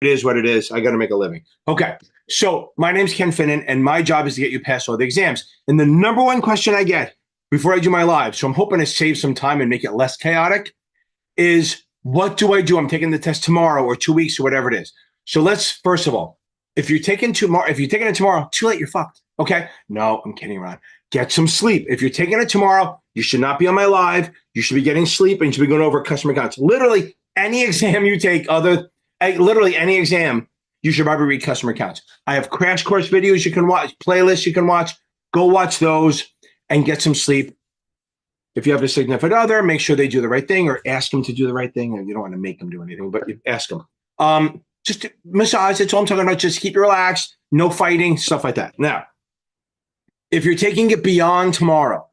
it is what it is. I got to make a living. Okay. So my name's Ken Finnan, and my job is to get you past all the exams. And the number one question I get before I do my live, so I'm hoping to save some time and make it less chaotic, is what do I do? I'm taking the test tomorrow or 2 weeks or whatever it is. So let's, first of all, if you're taking it tomorrow, too late, you're fucked. Okay. No, I'm kidding around. Get some sleep. If you're taking it tomorrow, you should not be on my live. You should be getting sleep and you should be going over customer accounts. Literally any exam you take, literally any exam, you should probably read customer accounts. I have crash course videos you can watch, playlists you can watch. Go watch those and get some sleep. If you have a significant other, make sure they do the right thing or ask them to do the right thing. And you don't want to make them do anything, but you ask them. Just massage. That's all I'm talking about. Just keep you relaxed. No fighting, stuff like that. Now, if you're taking it beyond tomorrow,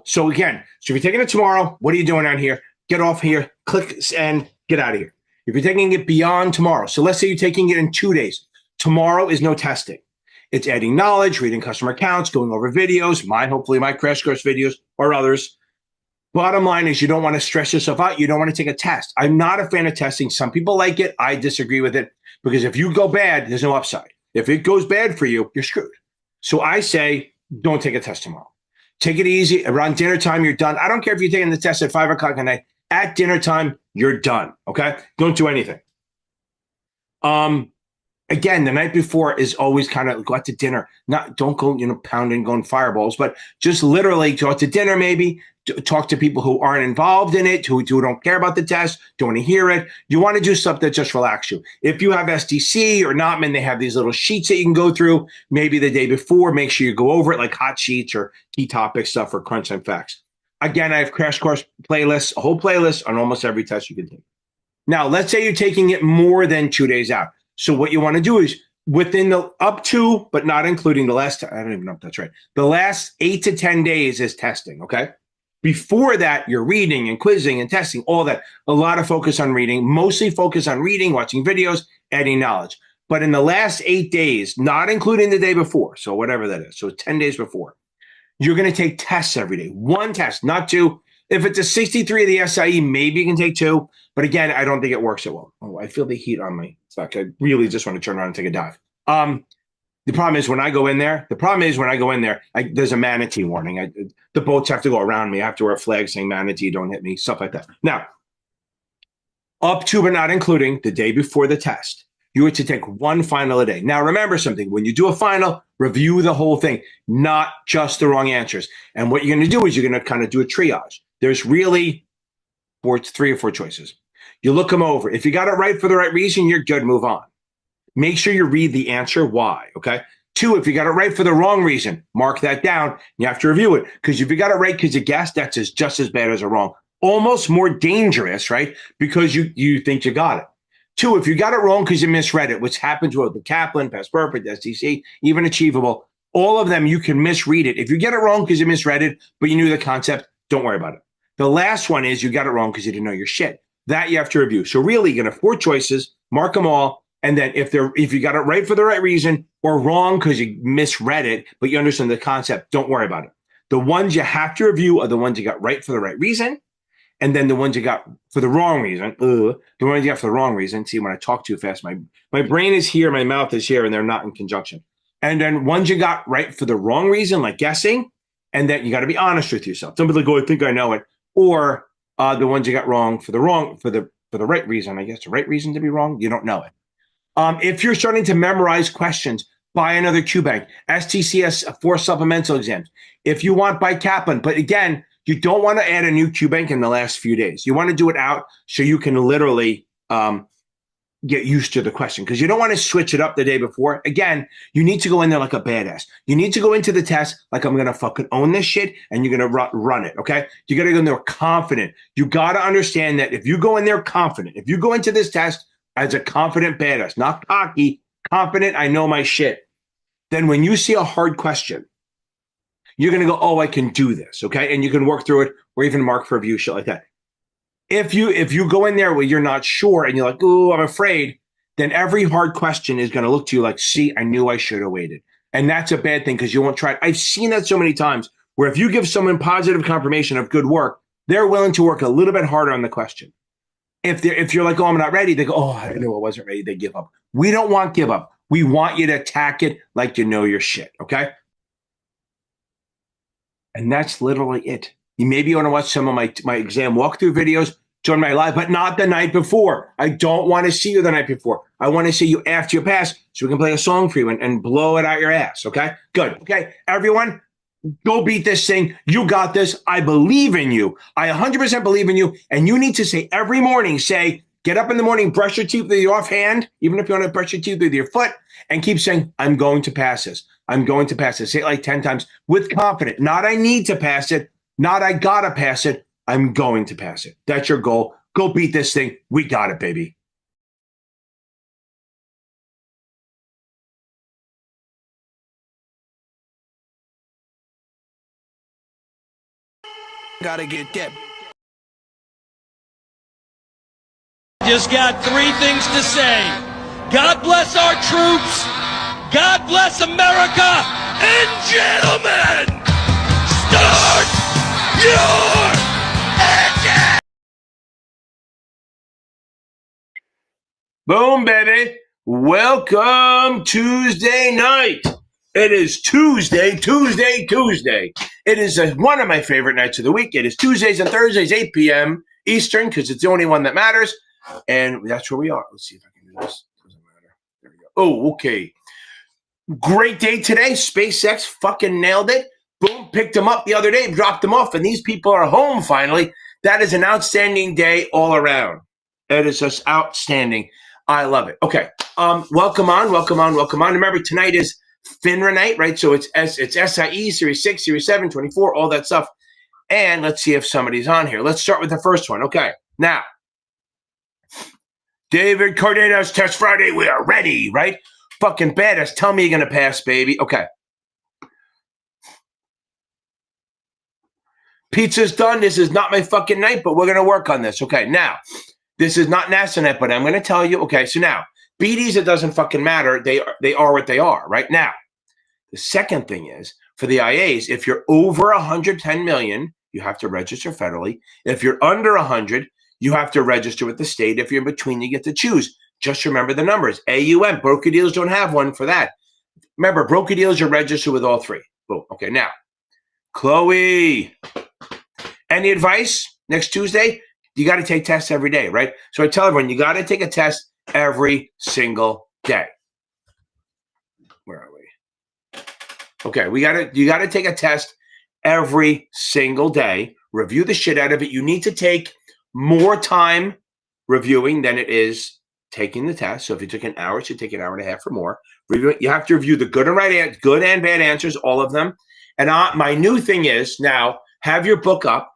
so if you're taking it tomorrow, what are you doing out here? Get off here, click and get out of here. If you're taking it beyond tomorrow, so let's say you're taking it in 2 days. Tomorrow is no testing. It's adding knowledge, reading customer accounts, going over videos, hopefully my crash course videos or others. Bottom line is you don't want to stress yourself out. You don't want to take a test. I'm not a fan of testing. Some people like it. I disagree with it because if you go bad, there's no upside. If it goes bad for you, you're screwed. So I say, don't take a test tomorrow. Take it easy. Around dinner time, you're done. I don't care if you're taking the test at 5 o'clock at night. At dinner time, you're done. Okay? Don't do anything. Again, the night before is always kind of go out to dinner. Don't go, pounding, going fireballs, but just literally go out to dinner, maybe talk to people who aren't involved in it, who don't care about the test, don't want to hear it. You want to do stuff that just relax you. If you have SDC or Notman, they have these little sheets that you can go through. Maybe the day before, make sure you go over it like hot sheets or key topic stuff or crunch time facts. Again, I have crash course playlists, a whole playlist on almost every test you can take. Now, let's say you're taking it more than 2 days out. So what you want to do is within the up to, but not including the last, I don't even know if that's right. The last 8 to 10 days is testing. Okay. Before that, you're reading and quizzing and testing, all that. A lot of focus on reading, mostly focus on reading, watching videos, adding knowledge. But in the last 8 days, not including the day before, so whatever that is, so 10 days before, you're going to take tests every day. One test, not two. If it's a 63 of the SIE, maybe you can take 2. But again, I don't think it works so well. Oh, I feel the heat on my back. I really just want to turn around and take a dive. The problem is when I go in there, there's a manatee warning. The boats have to go around me. I have to wear a flag saying manatee, don't hit me, stuff like that. Now, up to but not including the day before the test, you are to take one final a day. Now, remember something. When you do a final, review the whole thing, not just the wrong answers. And what you're going to do is you're going to kind of do a triage. There's really 3 or 4 choices. You look them over. If you got it right for the right reason, you're good. Move on. Make sure you read the answer why. Okay. 2, if you got it right for the wrong reason, mark that down. You have to review it because if you got it right because you guessed, that's just as bad as a wrong. Almost more dangerous, right? Because you think you got it. 2, if you got it wrong because you misread it, which happens with the Kaplan, Past Perfect, SDC, even Achievable, all of them you can misread it. If you get it wrong because you misread it, but you knew the concept, don't worry about it. The last one is you got it wrong because you didn't know your shit. That you have to review. So really, you're going to have 4 choices, mark them all. And then if you got it right for the right reason or wrong because you misread it, but you understand the concept, don't worry about it. The ones you have to review are the ones you got right for the right reason. And then the ones you got for the wrong reason, the ones you got for the wrong reason. See, when I talk too fast, my brain is here, my mouth is here, and they're not in conjunction. And then ones you got right for the wrong reason, like guessing, and then you got to be honest with yourself. Don't be like, oh, I think I know it. Or the ones you got wrong for the right reason. I guess the right reason to be wrong, you don't know it. If you're starting to memorize questions, buy another QBank. STCS 4 supplemental exams. If you want, buy Kaplan. But again, you don't want to add a new QBank in the last few days. You want to do it out so you can literally get used to the question because you don't want to switch it up the day before. Again, you need to go in there like a badass. You need to go into the test like I'm going to fucking own this shit and you're going to run it, okay? You got to go in there confident. You got to understand that if you go in there confident, if you go into this test as a confident badass, not cocky, confident, I know my shit, then when you see a hard question, you're going to go, oh, I can do this, okay? And you can work through it or even mark for review, shit like that. If you go in there where you're not sure and you're like, oh, I'm afraid, then every hard question is going to look to you like, see, I knew I should have waited. And that's a bad thing because you won't try it. I've seen that so many times where if you give someone positive confirmation of good work, they're willing to work a little bit harder on the question. If you're like, oh, I'm not ready, they go, oh, I knew I wasn't ready. They give up. We don't want give up. We want you to attack it like you know your shit. Okay. And that's literally it. You maybe want to watch some of my exam walkthrough videos, join my live, but not the night before. I don't want to see you the night before. I want to see you after you pass so we can play a song for you and blow it out your ass. Okay. Good. Okay. Everyone, go beat this thing. You got this. I believe in you. I 100% believe in you. And you need to say every morning, get up in the morning, brush your teeth with your offhand, even if you want to brush your teeth with your foot, and keep saying, I'm going to pass this. I'm going to pass this. Say it like 10 times with confidence. Not I need to pass it. Not I got to pass it. I'm going to pass it. That's your goal. Go beat this thing. We got it, baby. Gotta get that. Just got three things to say. God bless our troops. God bless America. And gentlemen, start your engine. Boom, baby. Welcome Tuesday night. It is Tuesday. It is one of my favorite nights of the week. It is Tuesdays and Thursdays, 8 p.m. Eastern, because it's the only one that matters. And that's where we are. Let's see if I can do this. Doesn't matter. There we go. Oh, okay. Great day today. SpaceX fucking nailed it. Boom, picked them up the other day, dropped them off, and these people are home finally. That is an outstanding day all around. It is just outstanding. I love it. Okay. Welcome on. Remember, tonight is FINRA night, right? So it's SIE, Series 6, Series 7, 24, all that stuff. And let's see if somebody's on here. Let's start with the first one. Okay. Now, David Cardenas, Test Friday. We are ready, right? Fucking badass. Tell me you're going to pass, baby. Okay. Pizza's done. This is not my fucking night, but we're going to work on this. Okay. Now, this is not NASA night, but I'm going to tell you. Okay. So now, BDs, it doesn't fucking matter. They are what they are right now. The second thing is for the IAs, if you're over 110 million, you have to register federally. If you're under 100, you have to register with the state. If you're in between, you get to choose. Just remember the numbers. AUM, broker deals don't have one for that. Remember, broker deals, you're registered with all three. Boom. Okay, now, Chloe, any advice next Tuesday? You got to take tests every day, right? So I tell everyone, you got to take a test every single day. Where are we? Okay, you got to take a test every single day. Review the shit out of it. You need to take more time reviewing than it is taking the test. So if you took an hour, it should take an hour and a half or more. You have to review the good and bad answers, all of them. And my new thing is now have your book up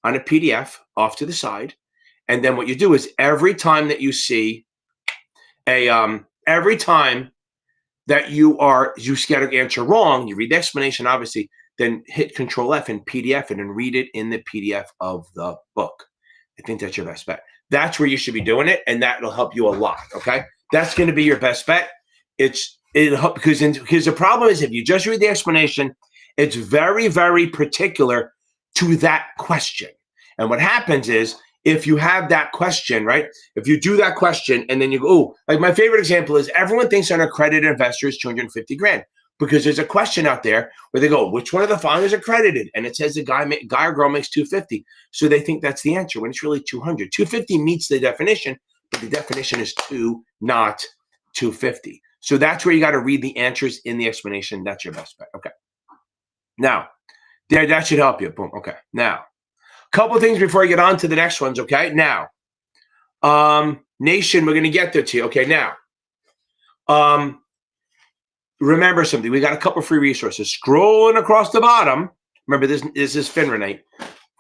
on a PDF off to the side. And then what you do is every time that you see every time that you get an answer wrong, you read the explanation, obviously, then hit Control F and PDF it and read it in the PDF of the book. I think that's your best bet. That's where you should be doing it, and that will help you a lot. Okay, that's going to be your best bet. It'll help because the problem is if you just read the explanation, it's very, very particular to that question. And what happens is if you have that question, right? If you do that question and then you go, oh, like my favorite example is everyone thinks an accredited investor is 250 grand because there's a question out there where they go, which one of the founders is accredited? And it says the guy or girl makes 250. So they think that's the answer when it's really 200. 250 meets the definition, but the definition is 2, not 250. So that's where you got to read the answers in the explanation. That's your best bet. Okay. Now, that should help you. Boom. Okay. Now, couple of things before I get on to the next ones, okay? Now, Nation, we're going to get there to you. Okay, now, remember something. We got a couple of free resources. Scrolling across the bottom, remember this is FINRA night.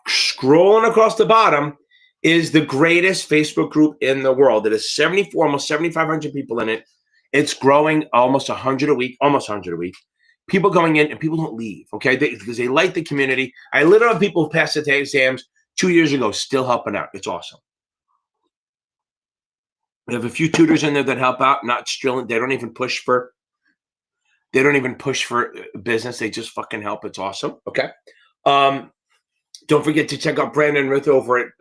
Scrolling across the bottom is the greatest Facebook group in the world. It has almost 7,500 people in it. It's growing almost 100 a week, almost 100 a week. People going in and people don't leave, okay? Because they like the community. I literally have people who passed the exams 2 years ago still helping out. It's awesome. We have a few tutors in there that help out, not strilling. They don't even push for business. They just fucking help. It's awesome, okay? Don't forget to check out Brandon Ruth over at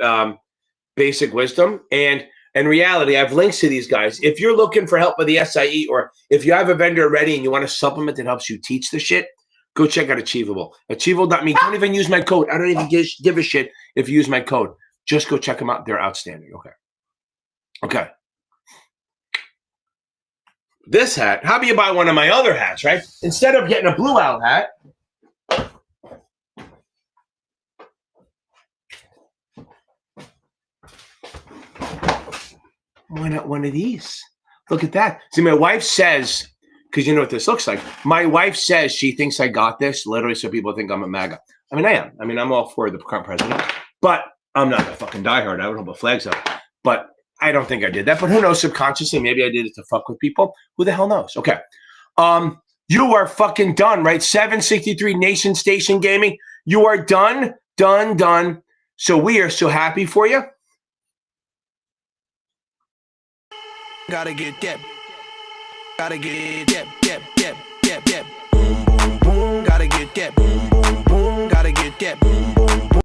basic wisdom. And in reality, I have links to these guys. If you're looking for help with the SIE, or if you have a vendor already and you want a supplement that helps you teach the shit, go check out Achievable. Achievable.me. Don't even use my code. I don't even give a shit if you use my code. Just go check them out. They're outstanding. Okay. This hat, how about you buy one of my other hats, right? Instead of getting a Blue Owl hat, why not one of these? Look at that. See, my wife says, because you know what this looks like. My wife says she thinks I got this, literally, so people think I'm a MAGA. I mean, I am. I mean, I'm all for the current president, but I'm not a fucking diehard. I would hold the flags up. But I don't think I did that. But who knows? Subconsciously, maybe I did it to fuck with people. Who the hell knows? Okay. You are fucking done, right? 763 Nation Station Gaming. You are done. So we are so happy for you. Gotta get that. Gotta get that. Boom, boom, boom. Gotta get that. Boom, boom, boom. Gotta get that. Boom, boom, boom.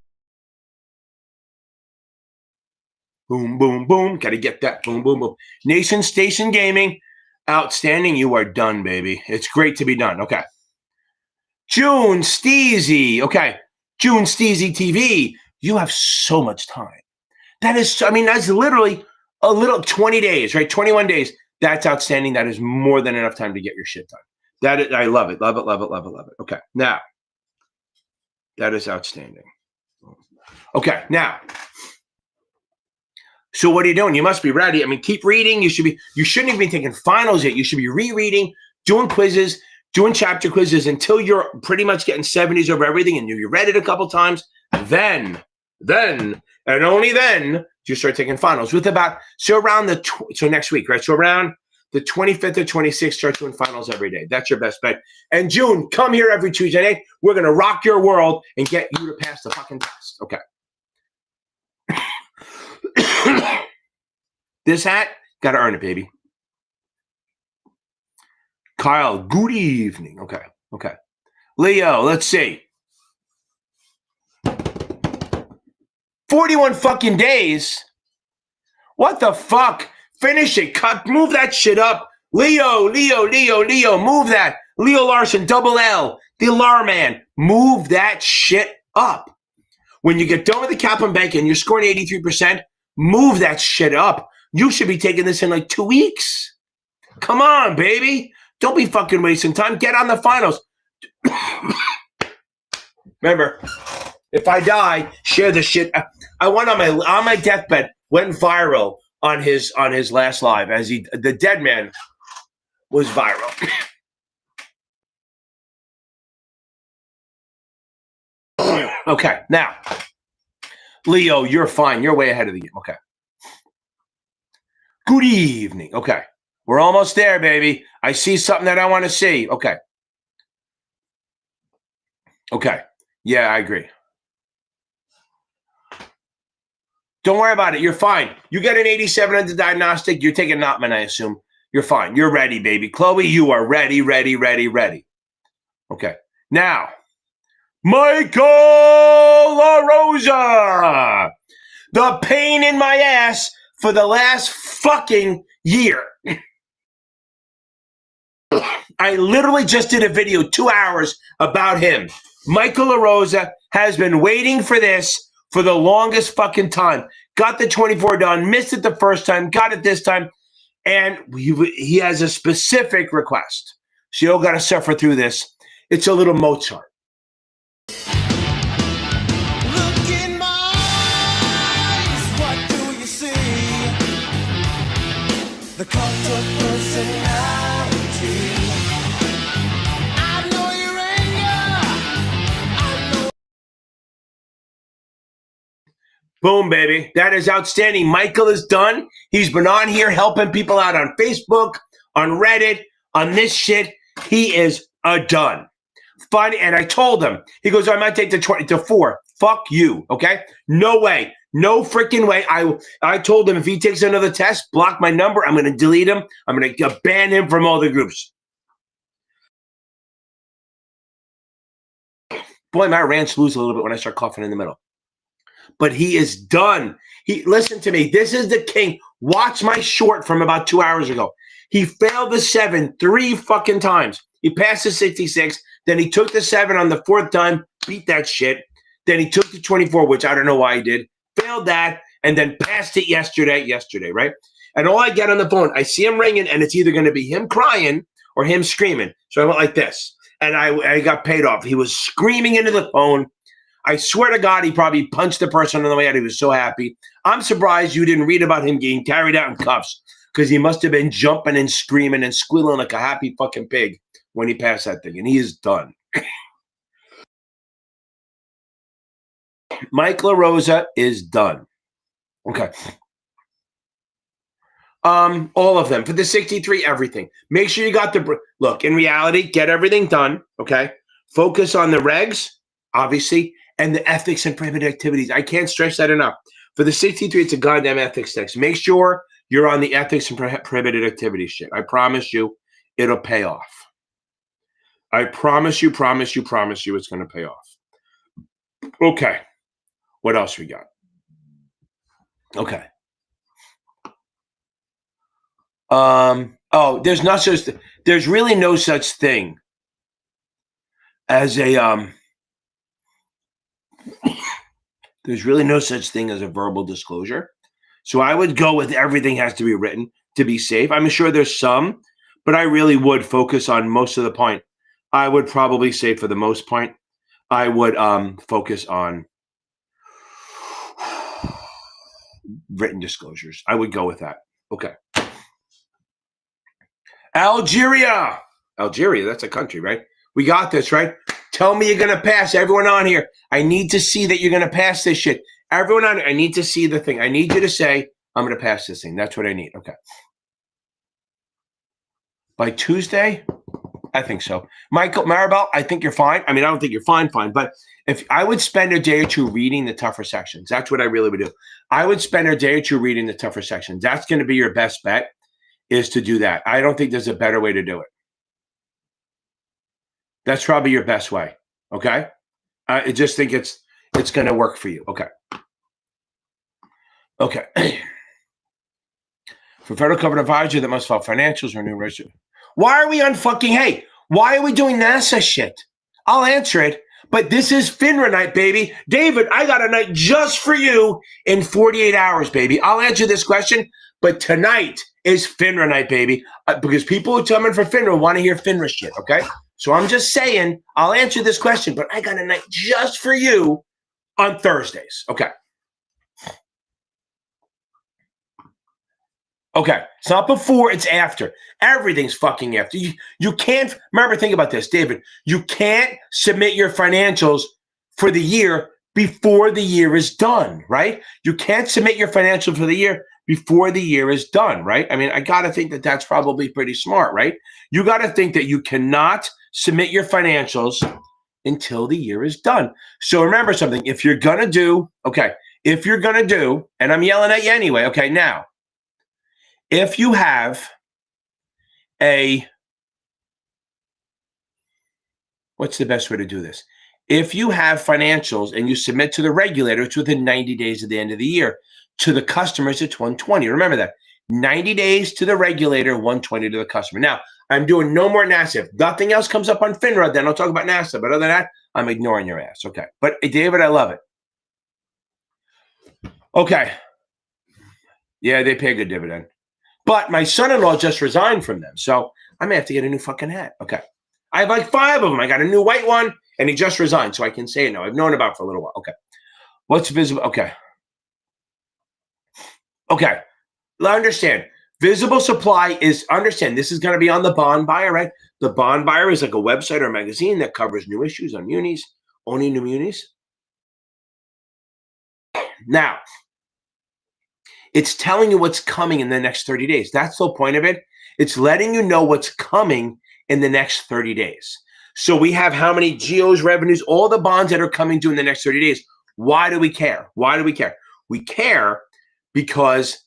Boom, boom, boom. Gotta get that. Boom, boom, boom. Nation Station Gaming. Outstanding. You are done, baby. It's great to be done. Okay. June Steezy. Okay. June Steezy TV. You have so much time. That's literally a little 20 days, right? 21 days. That's outstanding. That is more than enough time to get your shit done. I love it. Love it. Okay. Now, that is outstanding. Okay. Now, so what are you doing? You must be ready. I mean, keep reading. You shouldn't even be taking finals yet. You should be rereading, doing quizzes, doing chapter quizzes until you're pretty much getting 70s over everything and you read it a couple times. Then, and only then, you start taking finals with so next week, right? So around the 25th or 26th, start doing finals every day. That's your best bet. And June, come here every Tuesday night. We're going to rock your world and get you to pass the fucking test. Okay. This hat, got to earn it, baby. Kyle, good evening. Okay. Leo, let's see. 41 fucking days. What the fuck? Finish it. Move that shit up. Leo, move that. Leo Larson, double L, the alarm man. Move that shit up. When you get done with the Kaplan Bank and you're scoring 83%, move that shit up. You should be taking this in like 2 weeks. Come on, baby. Don't be fucking wasting time. Get on the finals. Remember, if I die, share the shit. I went on my deathbed, went viral on his last live as the dead man was viral. Okay, now, Leo, you're fine. You're way ahead of the game. Okay. Good evening. Okay. We're almost there, baby. I see something that I want to see. Okay. Yeah, I agree. Don't worry about it. You're fine. You get an 87 on the diagnostic. You're taking Notman, I assume. You're fine. You're ready, baby. Chloe, you are ready. Okay. Now, Michael LaRosa. The pain in my ass for the last fucking year. I literally just did a video 2 hours about him. Michael LaRosa has been waiting for this for the longest fucking time. Got the 24 done, missed it the first time, got it this time, and he has a specific request. So you all got to suffer through this. It's a little Mozart. The cult of personality. I know your anger. Boom, baby. That is outstanding. Michael is done. He's been on here helping people out on Facebook, on Reddit, on this shit. He is done. Fun. And I told him, he goes, I might take the 20 to 4. Fuck you. Okay. No way. No freaking way. I told him if he takes another test, block my number. I'm going to delete him. I'm going to ban him from all the groups. Boy, my rants lose a little bit when I start coughing in the middle. but he is done. Listen to me. This is the king. Watch my short from about 2 hours ago. He failed the 7 3 fucking times. He passed the 66. Then he took the 7 on the 4th time, beat that shit. Then he took the 24, which I don't know why he did. Failed that, and then passed it yesterday, right? And all I get on the phone, I see him ringing, and it's either going to be him crying or him screaming. So I went like this, and I got paid off. He was screaming into the phone. I swear to God, he probably punched the person on the way out. He was so happy. I'm surprised you didn't read about him getting carried out in cuffs, because he must have been jumping and screaming and squealing like a happy fucking pig when he passed that thing, and he is done. Mike LaRosa is done. Okay. All of them. For the 63, everything. Make sure you got look, in reality, get everything done, okay? Focus on the regs, obviously, and the ethics and prohibited activities. I can't stress that enough. For the 63, it's a goddamn ethics text. Make sure you're on the ethics and prohibited activities shit. I promise you, it'll pay off. I promise you, it's going to pay off. Okay. What else we got? Okay. There's really no such thing as a there's really no such thing as a verbal disclosure. So I would go with everything has to be written to be safe. I'm sure there's some, but I really would focus on most of the point. I would probably say for the most part, I would focus on written disclosures. I would go with that. Okay. Algeria, that's a country, right? We got this, right? Tell me you're going to pass. Everyone on here, I need to see that you're going to pass this shit. Everyone on here, I need to see the thing. I need you to say, I'm going to pass this thing. That's what I need. Okay. By Tuesday? I think so. Michael, Maribel, I think you're fine. I mean, I don't think you're fine, but if I would spend a day or two reading the tougher sections, that's what I really would do. I would spend a day or two reading the tougher sections. That's going to be your best bet, is to do that. I don't think there's a better way to do it. That's probably your best way. Okay. I just think it's going to work for you. Okay. Okay. For federal covered advisor that must file financials or new register. Why are we on fucking, hey, why are we doing NASA shit? I'll answer it, but this is FINRA night, baby. David, I got a night just for you in 48 hours, baby. I'll answer this question, but tonight is FINRA night, baby, because people who come in for FINRA want to hear FINRA shit, okay? So I'm just saying, I'll answer this question, but I got a night just for you on Thursdays, okay? Okay, it's not before, it's after. Everything's fucking after. You can't, remember, think about this, David. You can't submit your financials for the year before the year is done, right? You can't submit your financials for the year before the year is done, right? I mean, I got to think that that's probably pretty smart, right? You got to think that you cannot submit your financials until the year is done. So remember something, if you're going to do, and I'm yelling at you anyway, okay, now, if you have what's the best way to do this? If you have financials and you submit to the regulator, it's within 90 days of the end of the year. To the customers, it's 120. Remember that. 90 days to the regulator, 120 to the customer. Now, I'm doing no more NASA. If nothing else comes up on FINRA, then I'll talk about NASA. But other than that, I'm ignoring your ass. Okay. But David, I love it. Okay. Yeah, they pay a good dividend. But my son-in-law just resigned from them, so I may have to get a new fucking hat. Okay. I have like 5 of them. I got a new white one, and he just resigned, so I can say it now. I've known about it for a little while. Okay. What's visible? Okay. Okay. Understand. Visible supply is, understand, this is going to be on the bond buyer, right? The bond buyer is like a website or a magazine that covers new issues on munis, owning new munis. Now, it's telling you what's coming in the next 30 days. That's the whole point of it. It's letting you know what's coming in the next 30 days. So we have how many GOs, revenues, all the bonds that are coming due in the next 30 days. Why do we care? Why do we care? We care because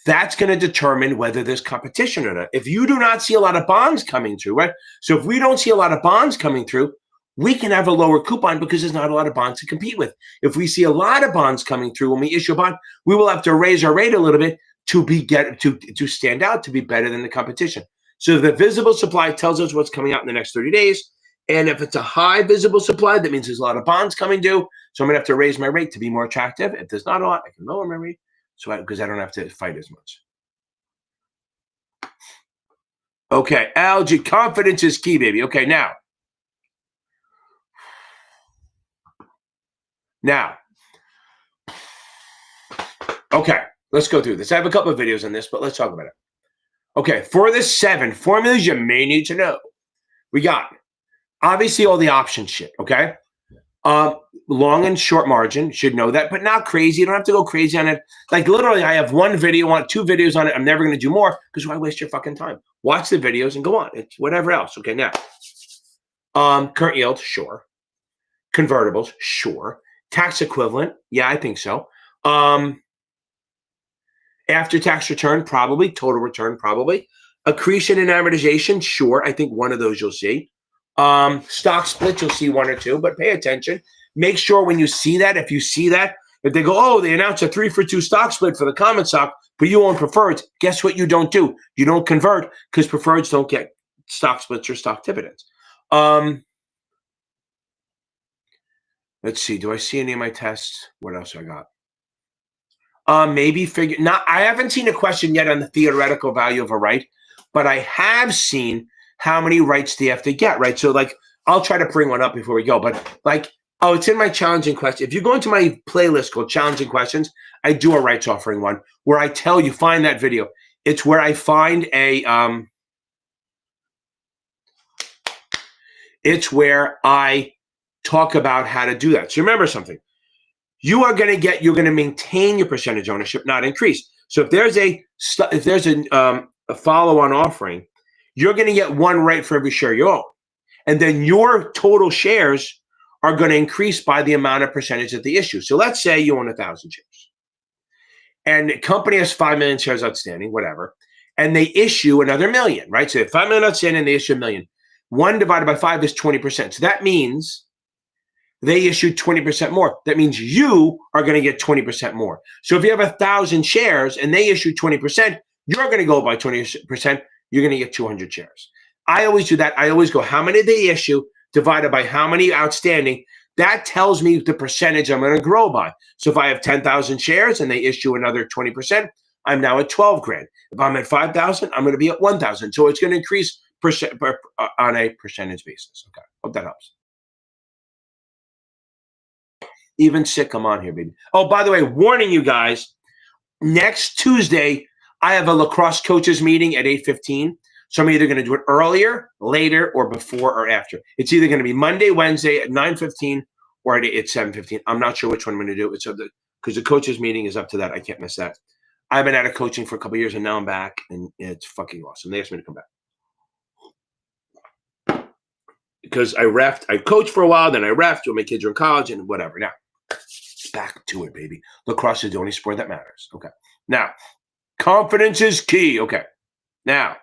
that's going to determine whether there's competition or not. If you do not see a lot of bonds coming through, right? So if we don't see a lot of bonds coming through, we can have a lower coupon because there's not a lot of bonds to compete with. If we see a lot of bonds coming through when we issue a bond, we will have to raise our rate a little bit to stand out, to be better than the competition. So the visible supply tells us what's coming out in the next 30 days. And if it's a high visible supply, that means there's a lot of bonds coming due. So I'm going to have to raise my rate to be more attractive. If there's not a lot, I can lower my rate because I don't have to fight as much. Okay, Algie, confidence is key, baby. Okay, now. Okay, let's go through this. I have a couple of videos on this, but let's talk about it. Okay, for the 7 formulas you may need to know, we got obviously all the option shit, okay? Long and short margin, should know that, but not crazy. You don't have to go crazy on it. Like literally, I have 1 video, I want 2 videos on it. I'm never going to do more because why waste your fucking time? Watch the videos and go on. It's whatever else. Okay, now, current yield, sure. Convertibles, sure. Tax equivalent, yeah, I think so. After-tax return, probably. Total return, probably. Accretion and amortization, sure. I think one of those you'll see. Stock split, you'll see 1 or 2, but pay attention. Make sure when you see that, if you see that, if they go, oh, they announced a 3-for-2 stock split for the common stock, but you own preferreds, guess what you don't do? You don't convert because preferreds don't get stock splits or stock dividends. Let's see. Do I see any of my tests? What else I got? Maybe figure. Not. I haven't seen a question yet on the theoretical value of a right, but I have seen how many rights do you have to get, right? So, like, I'll try to bring one up before we go. But like, oh, it's in my challenging question. If you go into my playlist called Challenging Questions, I do a rights offering one where I tell you, find that video. It's where I find a. It's where I talk about how to do that. So remember something. You're going to maintain your percentage ownership, not increase. So if there's a follow-on offering, you're going to get 1 right for every share you own. And then your total shares are going to increase by the amount of percentage that they issue. So let's say you own 1,000 shares. And the company has 5 million shares outstanding, whatever. And they issue another million, right? So they have 5 million outstanding, they issue 1 million. 1 divided by 5 is 20%. So that means they issued 20% more. That means you are going to get 20% more. So if you have 1,000 shares and they issue 20%, you're going to go by 20%. You're going to get 200 shares. I always do that. I always go, how many they issue divided by how many outstanding. That tells me the percentage I'm going to grow by. So if I have 10,000 shares and they issue another 20%, I'm now at 12 grand. If I'm at 5,000, I'm going to be at 1,000. So it's going to increase on a percentage basis. Okay, hope that helps. Even sick, I'm on here, baby. Oh, by the way, warning you guys, next Tuesday, I have a lacrosse coaches meeting at 8:15. So I'm either going to do it earlier, later, or before or after. It's either going to be Monday, Wednesday at 9:15 or at 7:15. I'm not sure which one I'm going to do. It's because the coaches meeting is up to that. I can't miss that. I've been out of coaching for a couple of years, and now I'm back, and it's fucking awesome. They asked me to come back. Because I coached for a while, then I refed when my kids were in college and whatever. Now, back to it, baby. Lacrosse is the only sport that matters. Okay. Now, confidence is key. Okay. Now.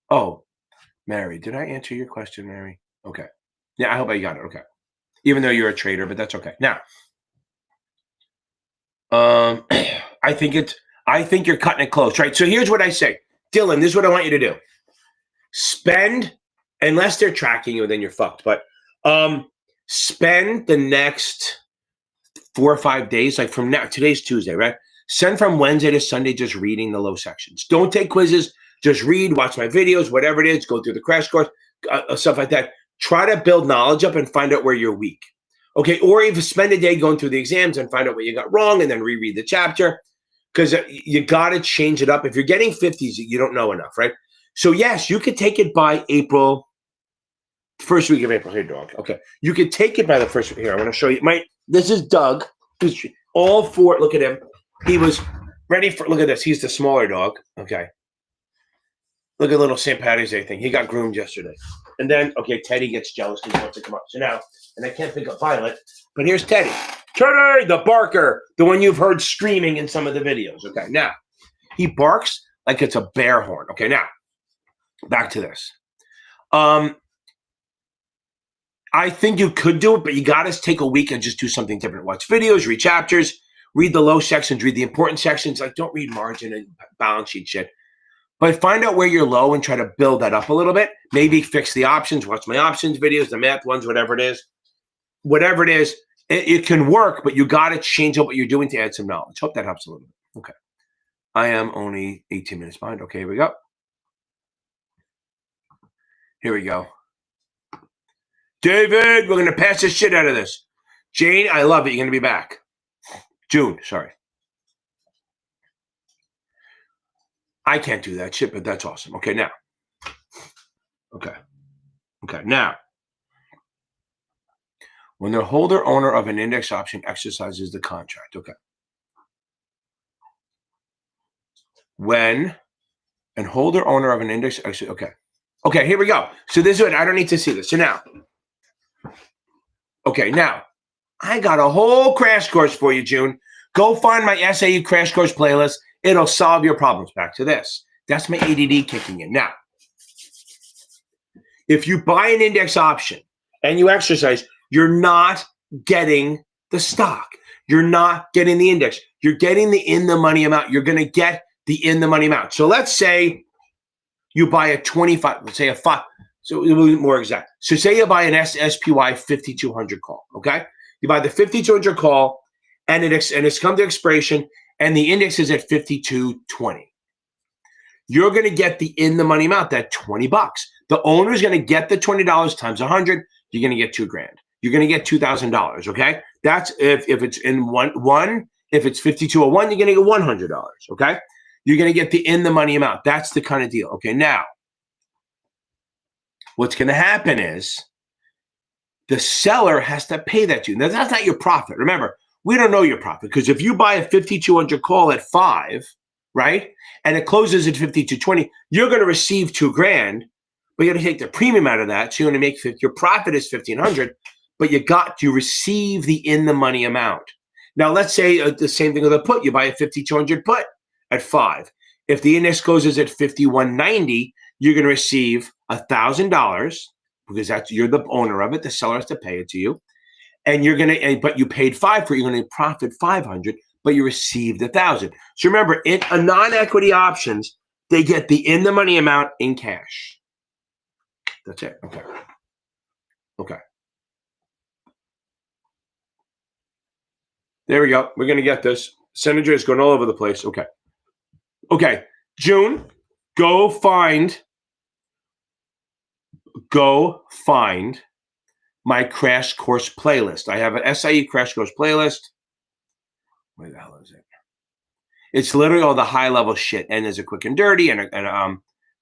Oh, Mary, did I answer your question, Mary? Okay. Yeah, I hope I got it. Okay. Even though you're a trader, but that's okay. Now, I think you're cutting it close, right? So here's what I say. Dylan, this is what I want you to do. Spend, unless they're tracking you, then you're fucked. But spend the next 4 or 5 days, like from now, today's Tuesday, right? Send from Wednesday to Sunday just reading the low sections. Don't take quizzes. Just read, watch my videos, whatever it is, go through the crash course, stuff like that. Try to build knowledge up and find out where you're weak. Okay, or even spend a day going through the exams and find out what you got wrong and then reread the chapter. Because you got to change it up. If you're getting 50s, you don't know enough, right? So yes, you could take it by April, first week of April. Here, dog. Okay, you could take it by the first week. Here, I want to show you. This is Doug. Who's all for it. Look at him. He was ready for. Look at this. He's the smaller dog. Okay. Look at little St. Patty's Day thing. He got groomed yesterday. And then, okay, Teddy gets jealous because he wants to come up. So now, and I can't pick up Violet, but here's Teddy. Teddy, the barker, the one you've heard screaming in some of the videos. Okay, now, he barks like it's a bear horn. Okay, now, back to this. I think you could do it, but you got to take a week and just do something different. Watch videos, read chapters, read the low sections, read the important sections. Like, don't read margin and balance sheet shit. But find out where you're low and try to build that up a little bit. Maybe fix the options, watch my options videos, the math ones, whatever it is. Whatever it is, it can work, but you got to change up what you're doing to add some knowledge. Hope that helps a little bit. Okay. I am only 18 minutes behind. Okay, here we go. Here we go. David, we're going to pass the shit out of this. Jane, I love it. You're going to be back. June, sorry. I can't do that shit, but that's awesome. Okay, now. Okay, now. When the holder owner of an index option exercises the contract. Okay. When an holder owner of an index, okay, here we go. So this is it. I don't need to see this. So now, now I got a whole crash course for you, June. Go find my SIE crash course playlist. It'll solve your problems. Back to this. That's my ADD kicking in. Now, if you buy an index option and you exercise, you're not getting the stock. You're not getting the index. You're getting the in-the-money amount. You're going to get the in-the-money amount. So let's say you buy a 25, let's say a 5, so it will be more exact. So say you buy an SPY 5200 call, okay? You buy the 5200 call, and it's come to expiration, and the index is at 5220. You're going to get the in-the-money amount, that $20. The owner is going to get the $20 times 100. You're going to get $2,000. You're going to get $2,000, okay? That's if it's in one. If it's 5201, you're going to get $100, okay? You're going to get the in-the-money amount. That's the kind of deal. Okay, now, what's going to happen is the seller has to pay that to you. Now, that's not your profit. Remember, we don't know your profit because if you buy a 5200 call at 5, right, and it closes at 5220, you're going to receive $2,000, but you're going to take the premium out of that. So you're going to make your profit is 1500, but you receive the in-the-money amount. Now, let's say the same thing with a put. You buy a 5200 put at 5. If the index closes at 5190, you're going to receive $1,000 because you're the owner of it. The seller has to pay it to you, and but you paid 5 for it. You're going to profit 500, but you received 1,000. So remember, in a non-equity options, they get the in-the-money amount in cash. That's it. Okay. There we go. We're going to get this. Senator is going all over the place. Okay. June, go find my crash course playlist. I have an SIE crash course playlist. Where the hell is it? It's literally all the high level shit. And there's a quick and dirty and a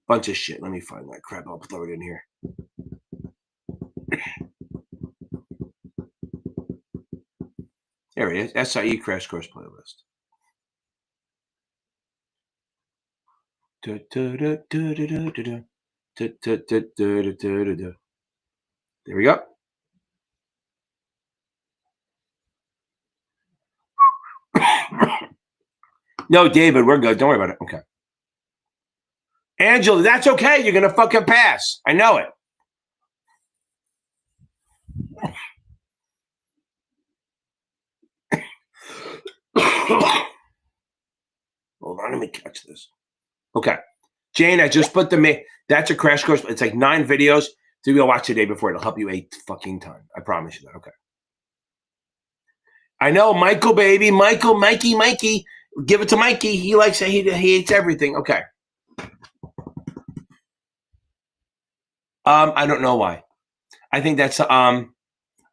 bunch of shit. Let me find that crap. I'll throw it in here. There it is. SIE crash course playlist. There we go. No, David, we're good. Don't worry about it. Okay. Angela, that's okay. You're going to fucking pass. I know it. Hold on, let me catch this. Okay. Jane, I just put that's a crash course. It's like 9 videos. So you'll watch the day before. It'll help you a fucking ton. I promise you that. Okay. I know, Michael, baby. Mikey. Give it to Mikey. He likes it. He hates everything. Okay. I don't know why. I think that's I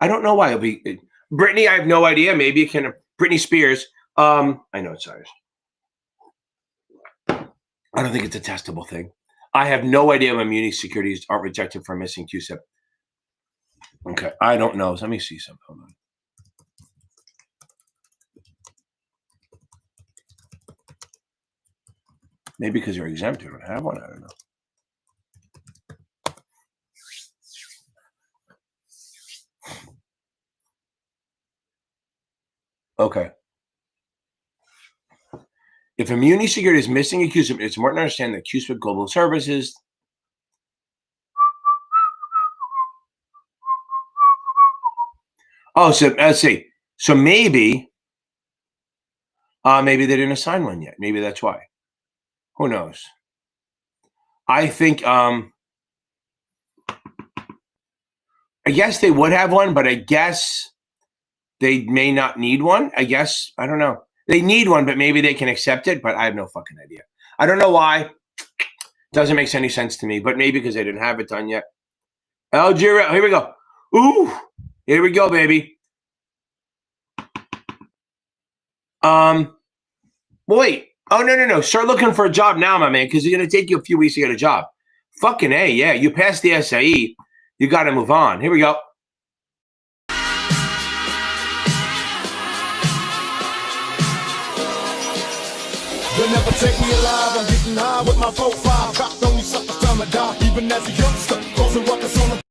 don't know why it'll be Brittany. I have no idea. Maybe it can. Britney Spears. I know it's ours. I don't think it's a testable thing. I have no idea when muni securities are rejected for missing QSIP. Okay, I don't know. So let me see something. Hold on. Maybe because you're exempt, you don't have one. I don't know. Okay. If a muni security is missing a QSIP, it's important to understand that QSIP Global Services Oh, so let's see. So maybe they didn't assign one yet. Maybe that's why. Who knows? I think I guess they would have one, but I guess they may not need one. I guess I don't know. They need one, but maybe they can accept it. But I have no fucking idea. I don't know why. Doesn't make any sense to me. But maybe because they didn't have it done yet. Algeria. Here we go. Ooh, here we go, baby. Wait. Oh no. Start looking for a job now, my man, because it's gonna take you a few weeks to get a job. Fucking A, yeah. You passed the SIE. You got to move on. Here we go. You'll never take me alive. I'm getting high with my 4-5. Dropped on you suckers, time to die. Even as a youngster, causing ruckus on the.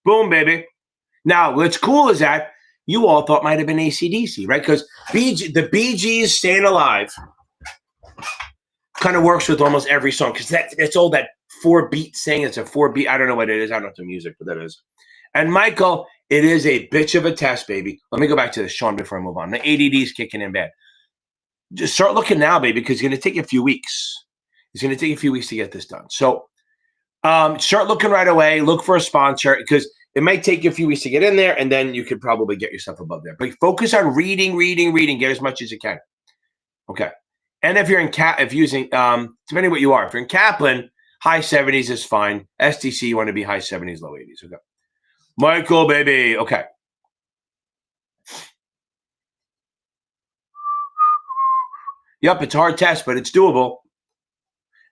Boom, baby. Now, what's cool is that you all thought might have been AC/DC, right? Because the Bee Gees Staying Alive kind of works with almost every song because it's all that 4-beat thing. It's a 4-beat. I don't know what it is. I don't know the music, but that is. And Michael, it is a bitch of a test, baby. Let me go back to this, Sean, before I move on. The ADD's kicking in bad. Just start looking now, baby, because it's going to take you a few weeks. It's going to take you a few weeks to get this done. So start looking right away. Look for a sponsor because it might take you a few weeks to get in there, and then you could probably get yourself above there. But focus on reading. Get as much as you can. Okay. And if you're depending what you are, if you're in Kaplan, high 70s is fine. SDC, you want to be high 70s, low 80s. Okay. Michael, baby. Okay. Yep, it's a hard test, but it's doable.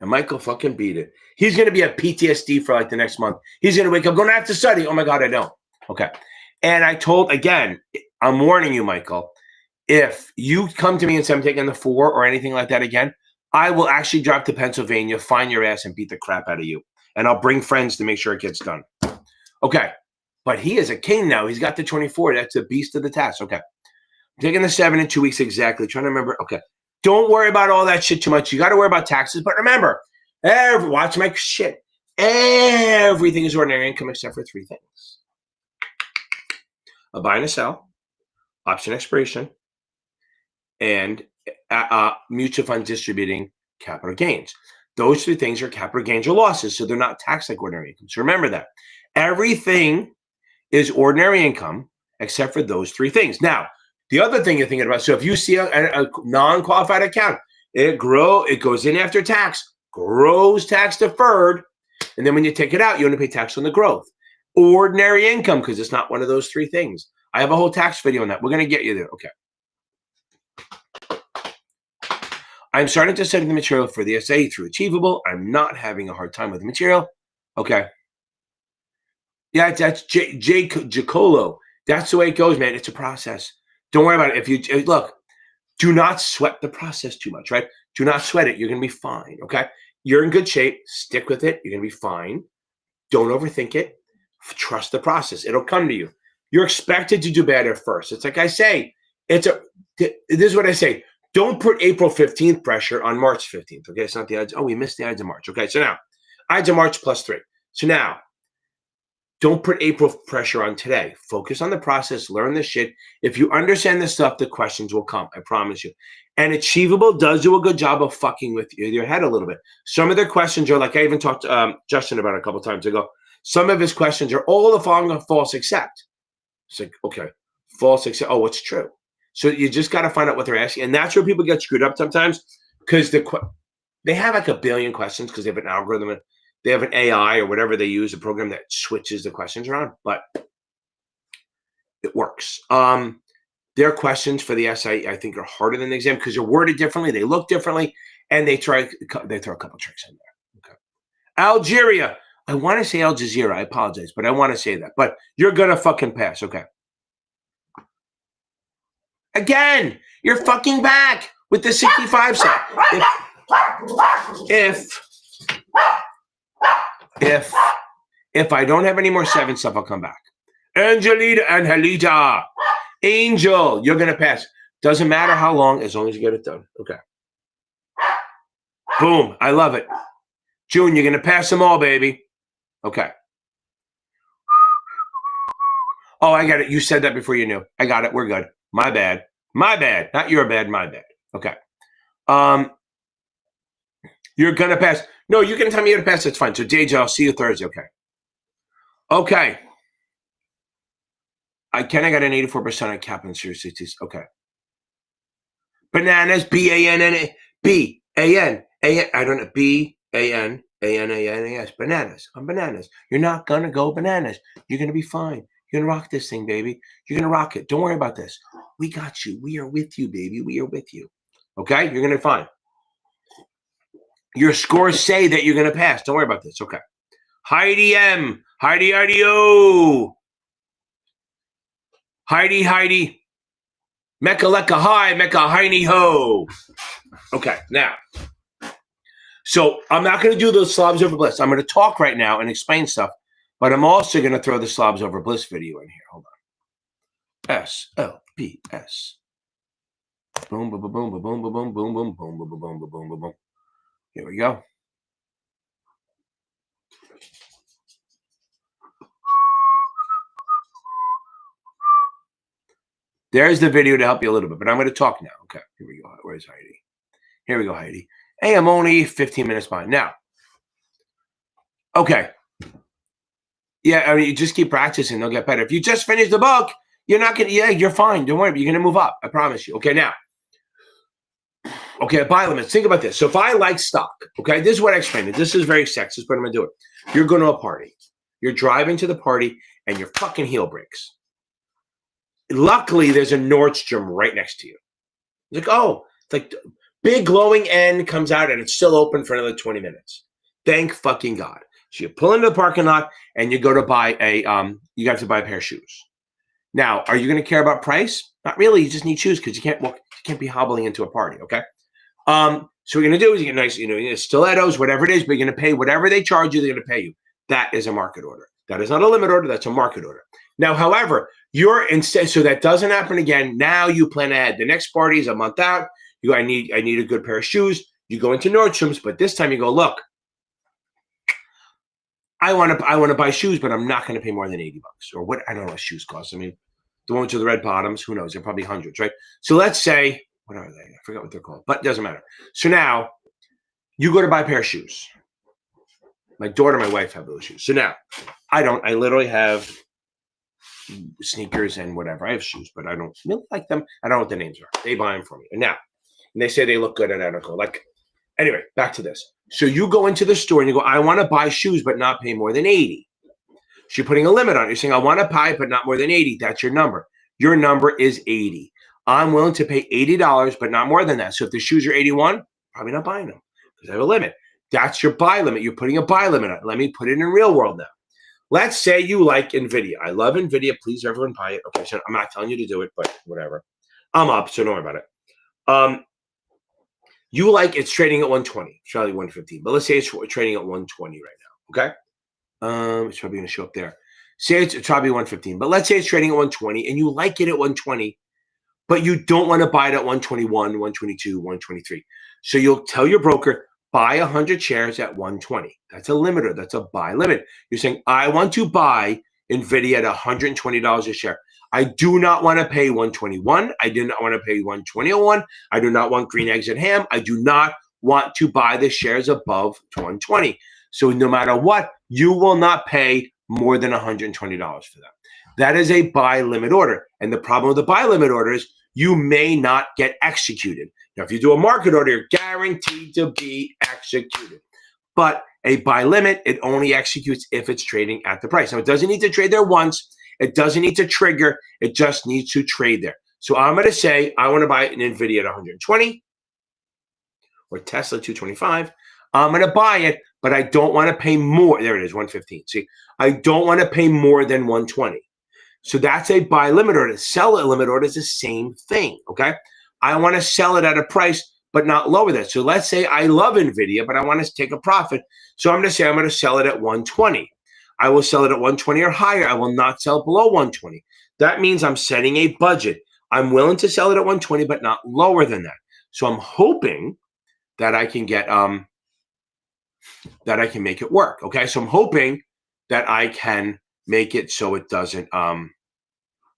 And Michael fucking beat it. He's going to be at PTSD for like the next month. He's going to wake up, going to have to study. Oh my God, I don't. Okay. And I'm warning you, Michael, if you come to me and say I'm taking the 4 or anything like that again, I will actually drive to Pennsylvania, find your ass, and beat the crap out of you. And I'll bring friends to make sure it gets done. Okay. But he is a king now. He's got the 24. That's a beast of the task. Okay. I'm taking the 7 in 2 weeks exactly. Trying to remember. Okay. Don't worry about all that shit too much. You got to worry about taxes. But remember, watch my shit. Everything is ordinary income except for 3 things. A buy and a sell, option expiration, and mutual fund distributing capital gains. Those 3 things are capital gains or losses, so they're not taxed like ordinary income. So remember that. Everything is ordinary income except for those 3 things. Now, the other thing you're thinking about, so if you see a non-qualified account, it goes in after tax, grows tax deferred, and then when you take it out, you only pay tax on the growth. Ordinary income, because it's not one of those 3 things. I have a whole tax video on that. We're going to get you there. Okay. I'm starting to study the material for the SIE through Achievable. I'm not having a hard time with the material. Okay. Yeah, that's Jay Giacolo. That's the way it goes, man. It's a process. Don't worry about it. Look, do not sweat the process too much, right? Do not sweat it. You're going to be fine, okay? You're in good shape. Stick with it. You're going to be fine. Don't overthink it. Trust the process. It'll come to you. You're expected to do better first. It's like I say, this is what I say. Don't put April 15th pressure on March 15th, okay? It's not the odds. Oh, we missed the odds of March. Okay, so now, odds of March plus 3. So now, don't put April pressure on today. Focus on the process. Learn the shit. If you understand this stuff, the questions will come. I promise you. And Achievable does do a good job of fucking with your head a little bit. Some of their questions are like I even talked to Justin about a couple times ago. Some of his questions are all the following false except. It's like, okay, false except. Oh, what's true? So you just got to find out what they're asking. And that's where people get screwed up sometimes because they have like a billion questions because they have an algorithm. They have an AI or whatever they use, a program that switches the questions around, but it works. Their questions for the SIE, I think, are harder than the exam because they're worded differently, they look differently, and they throw a couple tricks in there. Okay. Algeria. I want to say Al Jazeera. I apologize, but I want to say that. But you're going to fucking pass. Okay. Again, you're fucking back with the 65 set. If I don't have any more 7 stuff, I'll come back. Angelita. Angel, you're going to pass. Doesn't matter how long, as long as you get it done. Okay. Boom. I love it. June, you're going to pass them all, baby. Okay. Oh, I got it. You said that before you knew. I got it. We're good. My bad. My bad. Not your bad. My bad. Okay. You're gonna pass. No, you're gonna tell me you're gonna pass. That's fine. So, JJ, I'll see you Thursday. Okay. Okay. I got an 84% on cap on Securities. Okay. Bananas. B-A-N-N-A. B-A-N-A-N. I don't know. B-A-N-A-N-A-N-A-S. Bananas. I'm bananas. You're not gonna go bananas. You're gonna be fine. You're gonna rock this thing, baby. You're gonna rock it. Don't worry about this. We got you. We are with you, baby. We are with you. Okay? You're gonna be fine. Your scores say that you're gonna pass. Don't worry about this. Okay. Heidi M. Heidi O. Heidi. Mecca lecca hi, Mecca heiny ho. Okay, now. So I'm not going to do those slobs over bliss. I'm going to talk right now and explain stuff, but I'm also going to throw the slobs over bliss video in here. Hold on. S-L-B-S. Boom, boom, boom, boom, boom, boom, boom, boom, boom, boom, boom, boom, boom, boom, boom, boom. Here we go. There's the video to help you a little bit, but I'm going to talk now. Okay, here we go. Where's Heidi? Here we go, Heidi. Hey, I'm only 15 minutes behind. Now, okay. Yeah, I mean, you just keep practicing. They'll get better. If you just finish the book, you're not going to, you're fine. Don't worry. You're going to move up. I promise you. Okay, now. Okay, buy limits. Think about this. So if I like stock, okay, this is what I explained. This is very sexist, but I'm going to do it. You're going to a party. You're driving to the party, and your fucking heel breaks. Luckily, there's a Nordstrom right next to you. It's like, oh, it's like big glowing end comes out, and it's still open for another 20 minutes. Thank fucking God. So you pull into the parking lot, and you go to buy you have to buy a pair of shoes. Now, are you going to care about price? Not really. You just need shoes because you can't be hobbling into a party, okay? So what you're going to do is you get nice, stilettos, whatever it is, but you're going to pay whatever they charge you, they're going to pay you. That is a market order. That is not a limit order. That's a market order. Now, however, so that doesn't happen again. Now you plan ahead. The next party is a month out. I need a good pair of shoes. You go into Nordstrom's, but this time you go, look, I want to buy shoes, but I'm not going to pay more than $80 or what. I don't know what shoes cost. I mean, the ones with the red bottoms, who knows? They're probably hundreds, right? So let's say, what are they? I forgot what they're called, but it doesn't matter. So now you go to buy a pair of shoes. My daughter and my wife have those shoes. So now I literally have sneakers and whatever. I have shoes, but I don't really like them. I don't know what the names are. They buy them for me. And they say they look good at Edical. Anyway, back to this. So you go into the store and you go, I want to buy shoes, but not pay more than 80. So you're putting a limit on it. You're saying, I want to buy, but not more than 80. That's your number. Your number is 80. I'm willing to pay $80, but not more than that. So if the shoes are 81, probably not buying them because I have a limit. That's your buy limit. You're putting a buy limit on it. Let me put it in real world now. Let's say you like NVIDIA. I love NVIDIA. Please, everyone, buy it. Okay, so I'm not telling you to do it, but whatever. I'm up, so don't worry about it. You like it's trading at 120. It's probably 115. But let's say it's trading at 120 right now, okay? It's probably going to show up there. Say it's probably 115. But let's say it's trading at 120, and you like it at 120, but you don't want to buy it at 121, 122, 123. So you'll tell your broker, buy 100 shares at 120. That's a limiter. That's a buy limit. You're saying, I want to buy NVIDIA at $120 a share. I do not want to pay 121. I do not want to pay 120.01. I do not want green eggs and ham. I do not want to buy the shares above 120. So no matter what, you will not pay more than $120 for them. That is a buy limit order. And the problem with the buy limit order is you may not get executed. Now, if you do a market order, you're guaranteed to be executed. But a buy limit, it only executes if it's trading at the price. Now, it doesn't need to trade there once. It doesn't need to trigger. It just needs to trade there. So I'm going to say I want to buy an NVIDIA at 120 or Tesla 225. I'm going to buy it, but I don't want to pay more. There it is, 115. See, I don't want to pay more than 120. So that's a buy limit order. Sell a limit order is the same thing, okay? I want to sell it at a price, but not lower that. So let's say I love NVIDIA, but I want to take a profit. So I'm going to say I'm going to sell it at 120. I will sell it at 120 or higher. I will not sell below 120. That means I'm setting a budget. I'm willing to sell it at 120, but not lower than that. So I'm hoping that I can get that I can make it work. Okay. So I'm hoping that I can make it so it doesn't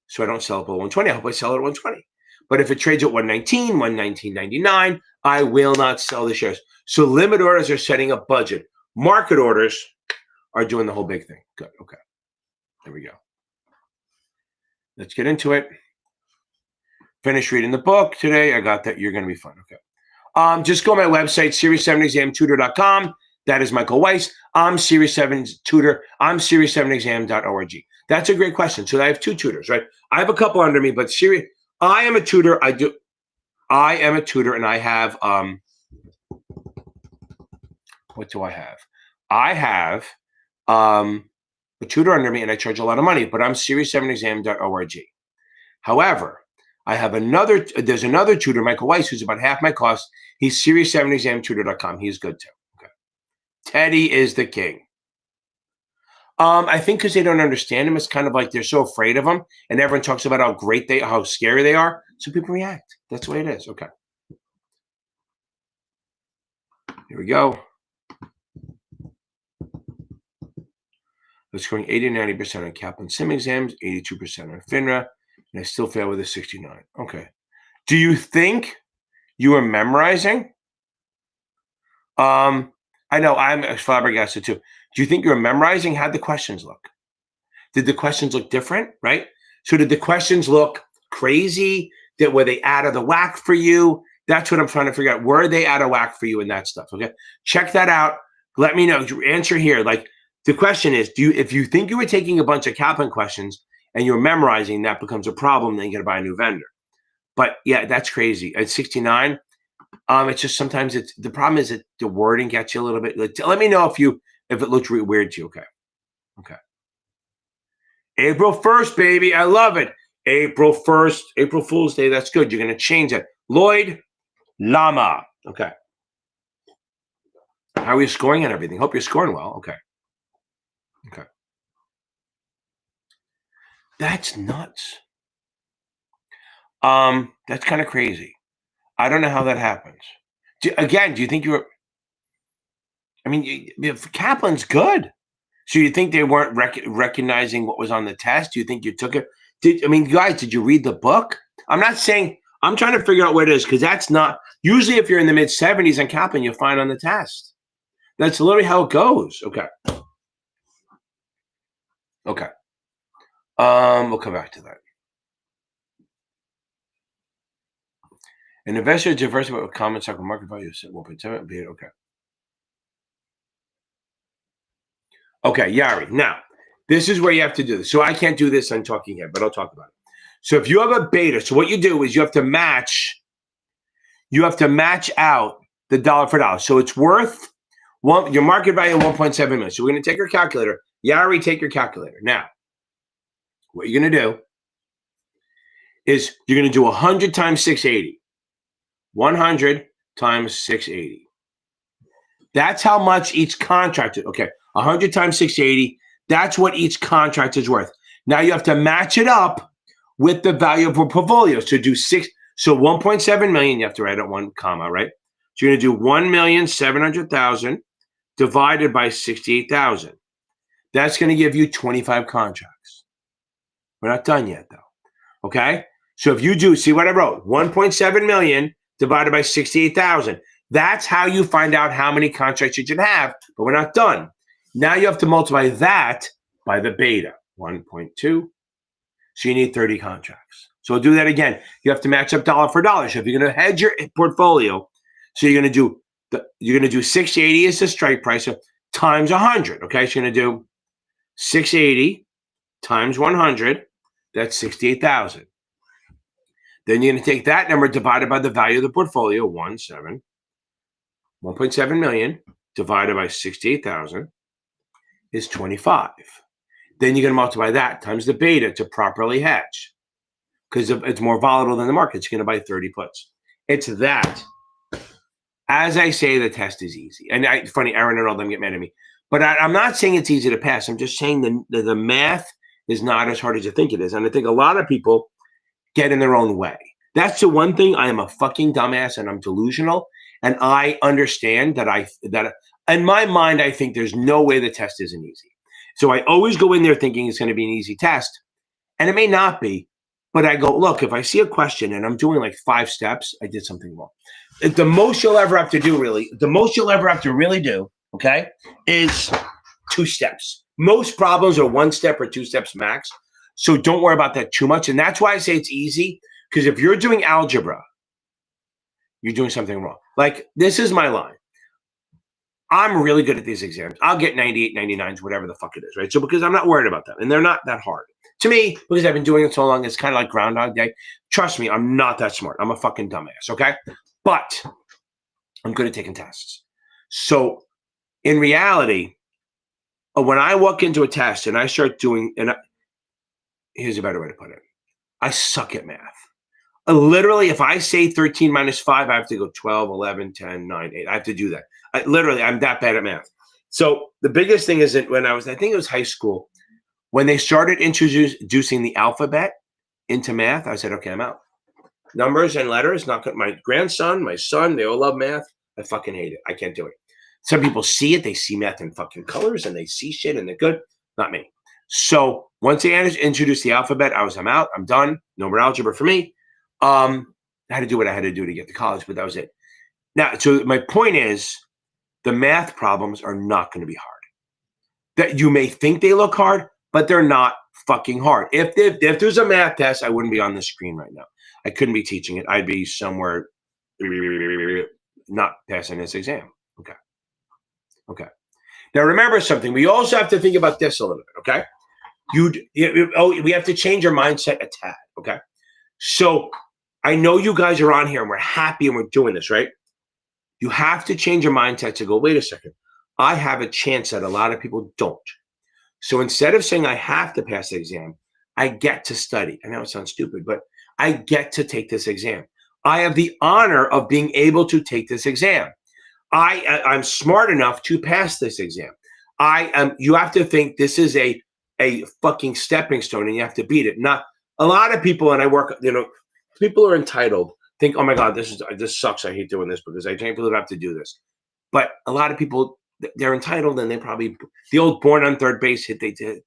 So I don't sell it below 120. I hope I sell it at 120. But if it trades at 119, 119.99, I will not sell the shares. So limit orders are setting a budget. Market orders are doing the whole big thing. Good. Okay. There we go. Let's get into it. Finish reading the book today. I got that. You're going to be fine. Okay. Just go to my website, series7examtutor.com. That is Michael Weiss. I'm Series 7 tutor. I'm series7exam.org. That's a great question. So I have 2 tutors, right? I have a couple under me, but I am a tutor. I am a tutor, and I have what do I have? I have a tutor under me, and I charge a lot of money, but I'm series7exam.org. However, I have there's another tutor, Michael Weiss, who's about half my cost. He's series7examtutor.com. He's good too. Okay. Teddy is the king. I think because they don't understand him, it's kind of like they're so afraid of him, and everyone talks about how scary they are, so people react. That's the way it is. Okay. Here we go. I'm scoring 80-90% on Kaplan Sim exams, 82% on FINRA, and I still fail with a 69. Okay. Do you think you are memorizing? I know I'm flabbergasted too. Do you think you're memorizing? How'd the questions look? Did the questions look different, right? So did the questions look crazy? Were they out of the whack for you? That's what I'm trying to figure out. Were they out of whack for you and that stuff? Okay. Check that out. Let me know. Answer here. Like the question is, if you think you were taking a bunch of Kaplan questions and you're memorizing, that becomes a problem, then you got to buy a new vendor. But yeah, that's crazy. At 69, it's just sometimes the problem is that the wording gets you a little bit. Let me know if it looks weird to you. Okay. Okay. April 1st, baby. I love it. April 1st, April Fool's Day. That's good. You're going to change it. Lloyd Lama. Okay. How are you scoring and everything? Hope you're scoring well. Okay. Okay. That's nuts. That's kind of crazy. I don't know how that happens. Do you think you were? I mean, Kaplan's good. So you think they weren't recognizing what was on the test? Do you think you took it? Guys, did you read the book? I'm not saying. I'm trying to figure out what it is because that's not usually if you're in the mid 70s on Kaplan, you'll find on the test. That's literally how it goes. Okay. Okay. We'll come back to that. An investor diversified with common stock market value of 1.7. Okay. Okay, Yari. Now, this is where you have to do this. So I can't do this on Talking Head, but I'll talk about it. So if you have a beta, so what you do is you have to match out the dollar for dollar. So it's worth your market value of 1.7 million. So we're going to take your calculator. Yari, take your calculator. Now, what you're going to do is you're going to do 100 times 680. 100 times 680. That's how much each contract is. Okay, 100 times 680. That's what each contract is worth. Now you have to match it up with the value of a portfolio. So do 1.7 million. You have to write out 1 comma, right? So you're going to do 1,700,000 divided by 68,000. That's going to give you 25 contracts. We're not done yet, though. Okay, so if you do, see what I wrote, 1.7 million divided by 68,000. That's how you find out how many contracts you should have, but we're not done. Now you have to multiply that by the beta, 1.2. So you need 30 contracts. So we'll do that again. You have to match up dollar for dollar. So if you're going to hedge your portfolio, so you're going to do 680 as the strike price times 100. Okay, so you're going to do 680 times 100. That's 68,000. Then you're going to take that number divided by the value of the portfolio, 1.7 million divided by 68,000 is 25. Then you're going to multiply that times the beta to properly hedge because it's more volatile than the market. You're going to buy 30 puts. It's that. As I say, the test is easy. And funny, Aaron and all them get mad at me. But I'm not saying it's easy to pass. I'm just saying the math is not as hard as you think it is. And I think a lot of people get in their own way. That's the one thing. I am a fucking dumbass and I'm delusional. And I understand that in my mind, I think there's no way the test isn't easy. So I always go in there thinking it's going to be an easy test. And it may not be, But I go, look, if I see a question and I'm doing like 5 steps, I did something wrong. The most you'll ever have to do, really, do, okay, is 2 steps. Most problems are 1 step or 2 steps max. So don't worry about that too much. And that's why I say it's easy, because if you're doing algebra, you're doing something wrong. Like, this is my line. I'm really good at these exams. I'll get 98, 99s, whatever the fuck it is, right? So because I'm not worried about them, and they're not that hard. To me, because I've been doing it so long, it's kind of like Groundhog Day. Trust me, I'm not that smart. I'm a fucking dumbass, okay? But I'm good at taking tests. So in reality, when I walk into a test and I start doing, here's a better way to put it. I suck at math. Literally, if I say 13 minus 5, I have to go 12, 11, 10, 9, 8. I have to do that. I'm that bad at math. So the biggest thing is that when I think it was high school, when they started introducing the alphabet into math, I said, okay, I'm out. Numbers and letters, not good. My grandson, my son, they all love math. I fucking hate it. I can't do it. Some people see it. They see math in fucking colors and they see shit and they're good. Not me. So once they introduced the alphabet, I'm out. I'm done. No more algebra for me. I had to do what I had to do to get to college, but that was it. Now, so my point is, the math problems are not going to be hard. That you may think they look hard, but they're not fucking hard. If there's a math test, I wouldn't be on the screen right now. I couldn't be teaching it. I'd be somewhere not passing this exam. Okay. Now remember something. We also have to think about this a little bit. Okay. We have to change our mindset a tad. Okay. So I know you guys are on here and we're happy and we're doing this, right? You have to change your mindset to go, wait a second. I have a chance that a lot of people don't. So instead of saying I have to pass the exam, I get to study. I know it sounds stupid, but I get to take this exam. I have the honor of being able to take this exam. I'm smart enough to pass this exam. You have to think this is a fucking stepping stone and you have to beat it. Not a lot of people, and I work, people are entitled, think, oh my God, this sucks. I hate doing this because I can't believe I have to do this. But a lot of people, they're entitled and they probably, the old born on third base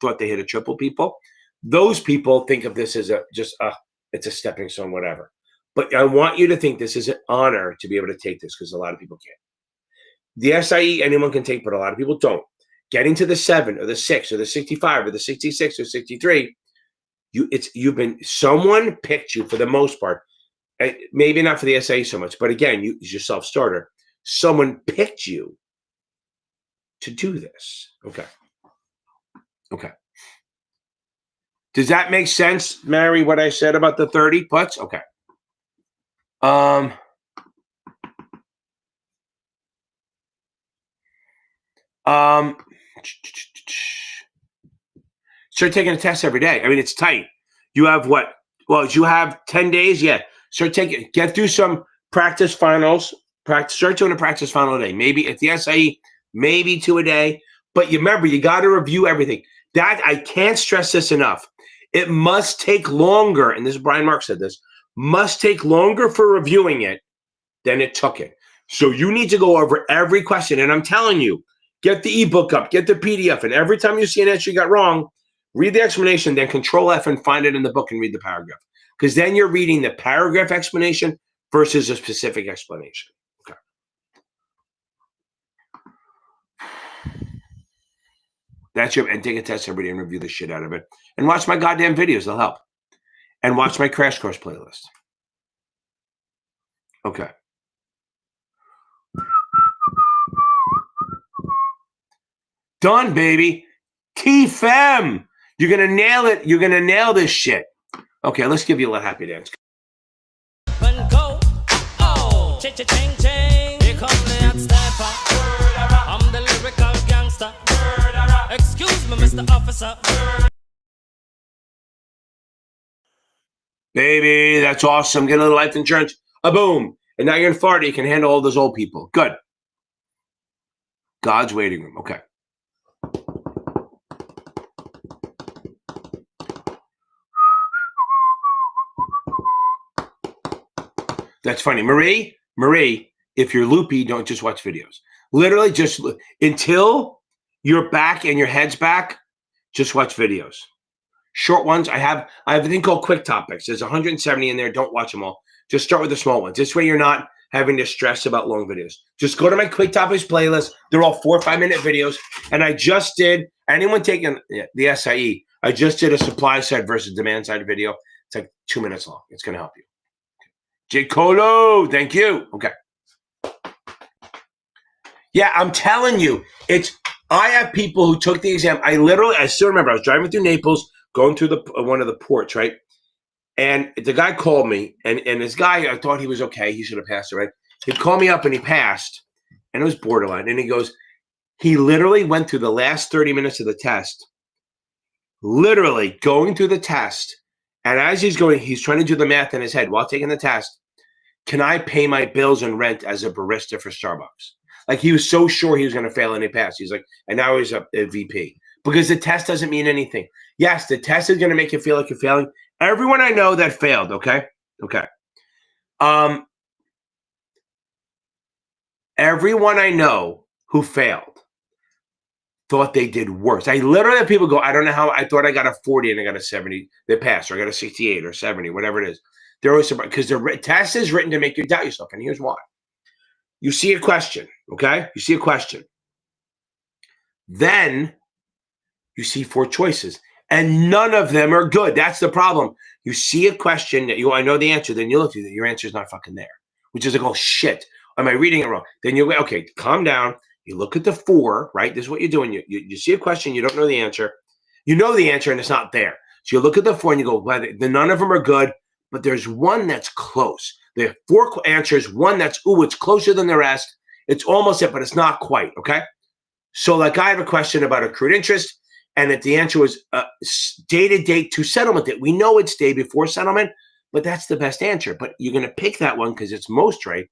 thought they hit a triple people. Those people think of this as it's a stepping stone, whatever. But I want you to think this is an honor to be able to take this, because a lot of people can't. The SIE, anyone can take, but a lot of people don't. Getting to the 7 or the 6 or the 65 or the 66 or 63, someone picked you for the most part. Maybe not for the SIE so much, but again, you're self-starter. Someone picked you to do this. Okay. Does that make sense, Mary, what I said about the 30 putts? Okay. Start taking a test every day. I mean, it's tight. You have what? Well, you have 10 days. Yeah. Get through some practice finals. Start doing a practice final a day. Maybe at the SIE, maybe 2 a day. But remember, you got to review everything. That I can't stress this enough. It must take longer, and this is Brian Mark said this, must take longer for reviewing it than it took it. So you need to go over every question. And I'm telling you, get the ebook up, get the PDF, and every time you see an answer you got wrong, read the explanation, then Control F and find it in the book and read the paragraph. Because then you're reading the paragraph explanation versus a specific explanation. Okay. And take a test every day and review the shit out of it. And watch my goddamn videos, they'll help. And watch my Crash Course playlist. Okay. Done, baby. T-Fem. You're going to nail it. You're going to nail this shit. Okay, let's give you a little happy dance. Go. Oh. Ching-ching-ching. Here comes the hot stepper. I'm the lyrical gangster. Excuse me, Mr. Officer. Baby, that's awesome. Get a little life insurance. A-boom. And now you're in Florida. You can handle all those old people. Good. God's waiting room. Okay. That's funny. Marie, if you're loopy, don't just watch videos. Literally just until you're back and your head's back, just watch videos. Short ones, I have a thing called quick topics. There's 170 in there. Don't watch them all. Just start with the small ones. This way you're not having to stress about long videos. Just go to my quick topics playlist. They're all 4 or 5 minute videos. And I just did, anyone taking the SIE, I just did a supply side versus demand side video. It's like 2 minutes long. It's going to help you. J. Colo, thank you. Okay. Yeah, I'm telling you, I have people who took the exam. I still remember, I was driving through Naples, going through one of the ports, right? And the guy called me, and this guy, I thought he was okay. He should have passed it, right? He called me up and he passed, and it was borderline. And he goes, he literally went through the last 30 minutes of the test, literally going through the test. And as he's going, he's trying to do the math in his head while taking the test. Can I pay my bills and rent as a barista for Starbucks? Like, he was so sure he was going to fail and he passed. He's like, and now he's a VP. Because the test doesn't mean anything. Yes, the test is going to make you feel like you're failing. Everyone I know that failed, okay? Okay. Everyone I know who failed thought they did worse. I literally have people go, I don't know how, I thought I got a 40 and I got a 70. They passed, or I got a 68 or 70, whatever it is. They're always surprised because the test is written to make you doubt yourself. And here's why. You see a question, okay? You see a question. Then you see 4 choices, and none of them are good. That's the problem. You see a question that I know the answer, then you look at it, your answer is not fucking there, which is like, oh shit, am I reading it wrong? Then you go, okay, calm down. You look at the 4, right? This is what you're doing. You see a question, you don't know the answer. You know the answer, and it's not there. So you look at the 4 and you go, well, none of them are good, but there's one that's close. There are 4 answers, one that's, it's closer than the rest. It's almost it, but it's not quite, okay? So like I have a question about accrued interest, and if the answer was dated date to settlement date, we know it's day before settlement, but that's the best answer. But you're going to pick that one because it's most right,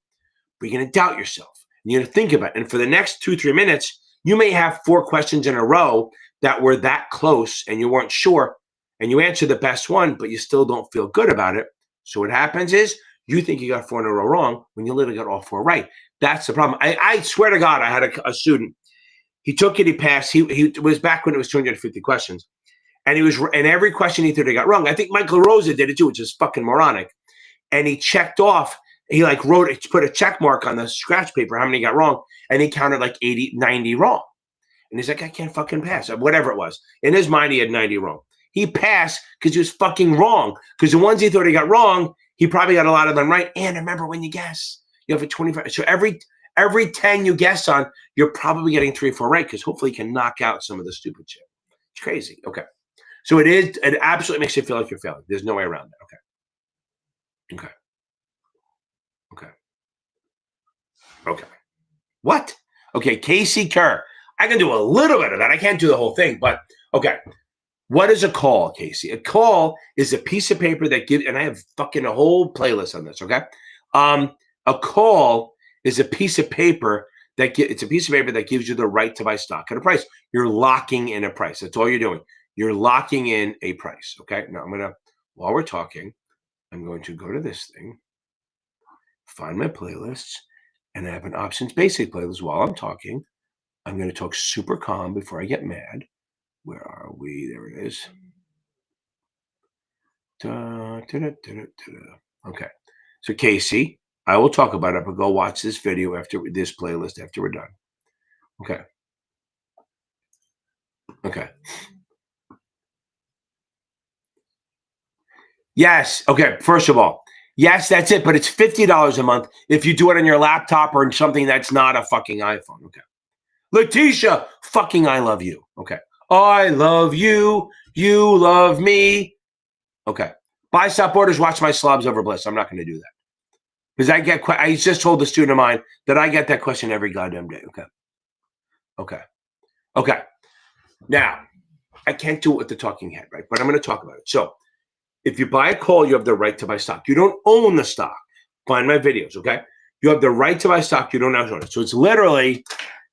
but you're going to doubt yourself. And you're going to think about it. And for the next 2-3 minutes, you may have 4 questions in a row that were that close and you weren't sure, and you answer the best one, but you still don't feel good about it. So what happens is you think you got 4 in a row wrong when you literally got all 4 right. That's the problem. I swear to God, I had a student. He took it, he passed. He was back when it was 250 questions. And every question he thought he got wrong. I think Michael Rosa did it too, which is fucking moronic. And he checked off, he like put a check mark on the scratch paper, how many he got wrong. And he counted like 80, 90 wrong. And he's like, I can't fucking pass. Whatever it was. In his mind, he had 90 wrong. He passed because he was fucking wrong. Because the ones he thought he got wrong, he probably got a lot of them right. And remember, when you guess, you have a 25. So every 10 you guess on, you're probably getting 3 or 4 right, because hopefully you can knock out some of the stupid shit. It's crazy. Okay. So it absolutely makes you feel like you're failing. There's no way around that. Okay. Okay. Okay. Okay. What? Okay. Casey Kerr. I can do a little bit of that. I can't do the whole thing, but okay. What is a call, Casey? A call is a piece of paper that gives, and I have fucking a whole playlist on this. Okay. A call is a piece of paper that gives you the right to buy stock at a price. You're locking in a price. That's all you're doing. You're locking in a price. Okay. Now while we're talking, I'm going to go to this thing, find my playlists, and I have an options basic playlist. While I'm talking, I'm going to talk super calm before I get mad. Where are we? There it is. Okay. So Casey, I will talk about it, but go watch this video after this playlist after we're done. Okay. Okay. Yes. Okay. First of all, yes, that's it. But it's $50 a month if you do it on your laptop or in something that's not a fucking iPhone. Okay. Letitia, fucking I love you. Okay. I love you. You love me. Okay. Buy stop orders, watch my slobs over bliss. I'm not going to do that. Because I just told the student of mine that I get that question every goddamn day. Okay. Okay. Okay. Now, I can't do it with the talking head, right? But I'm going to talk about it. So, if you buy a call, you have the right to buy stock. You don't own the stock. Find my videos, okay? You have the right to buy stock. You don't own it. So, it's literally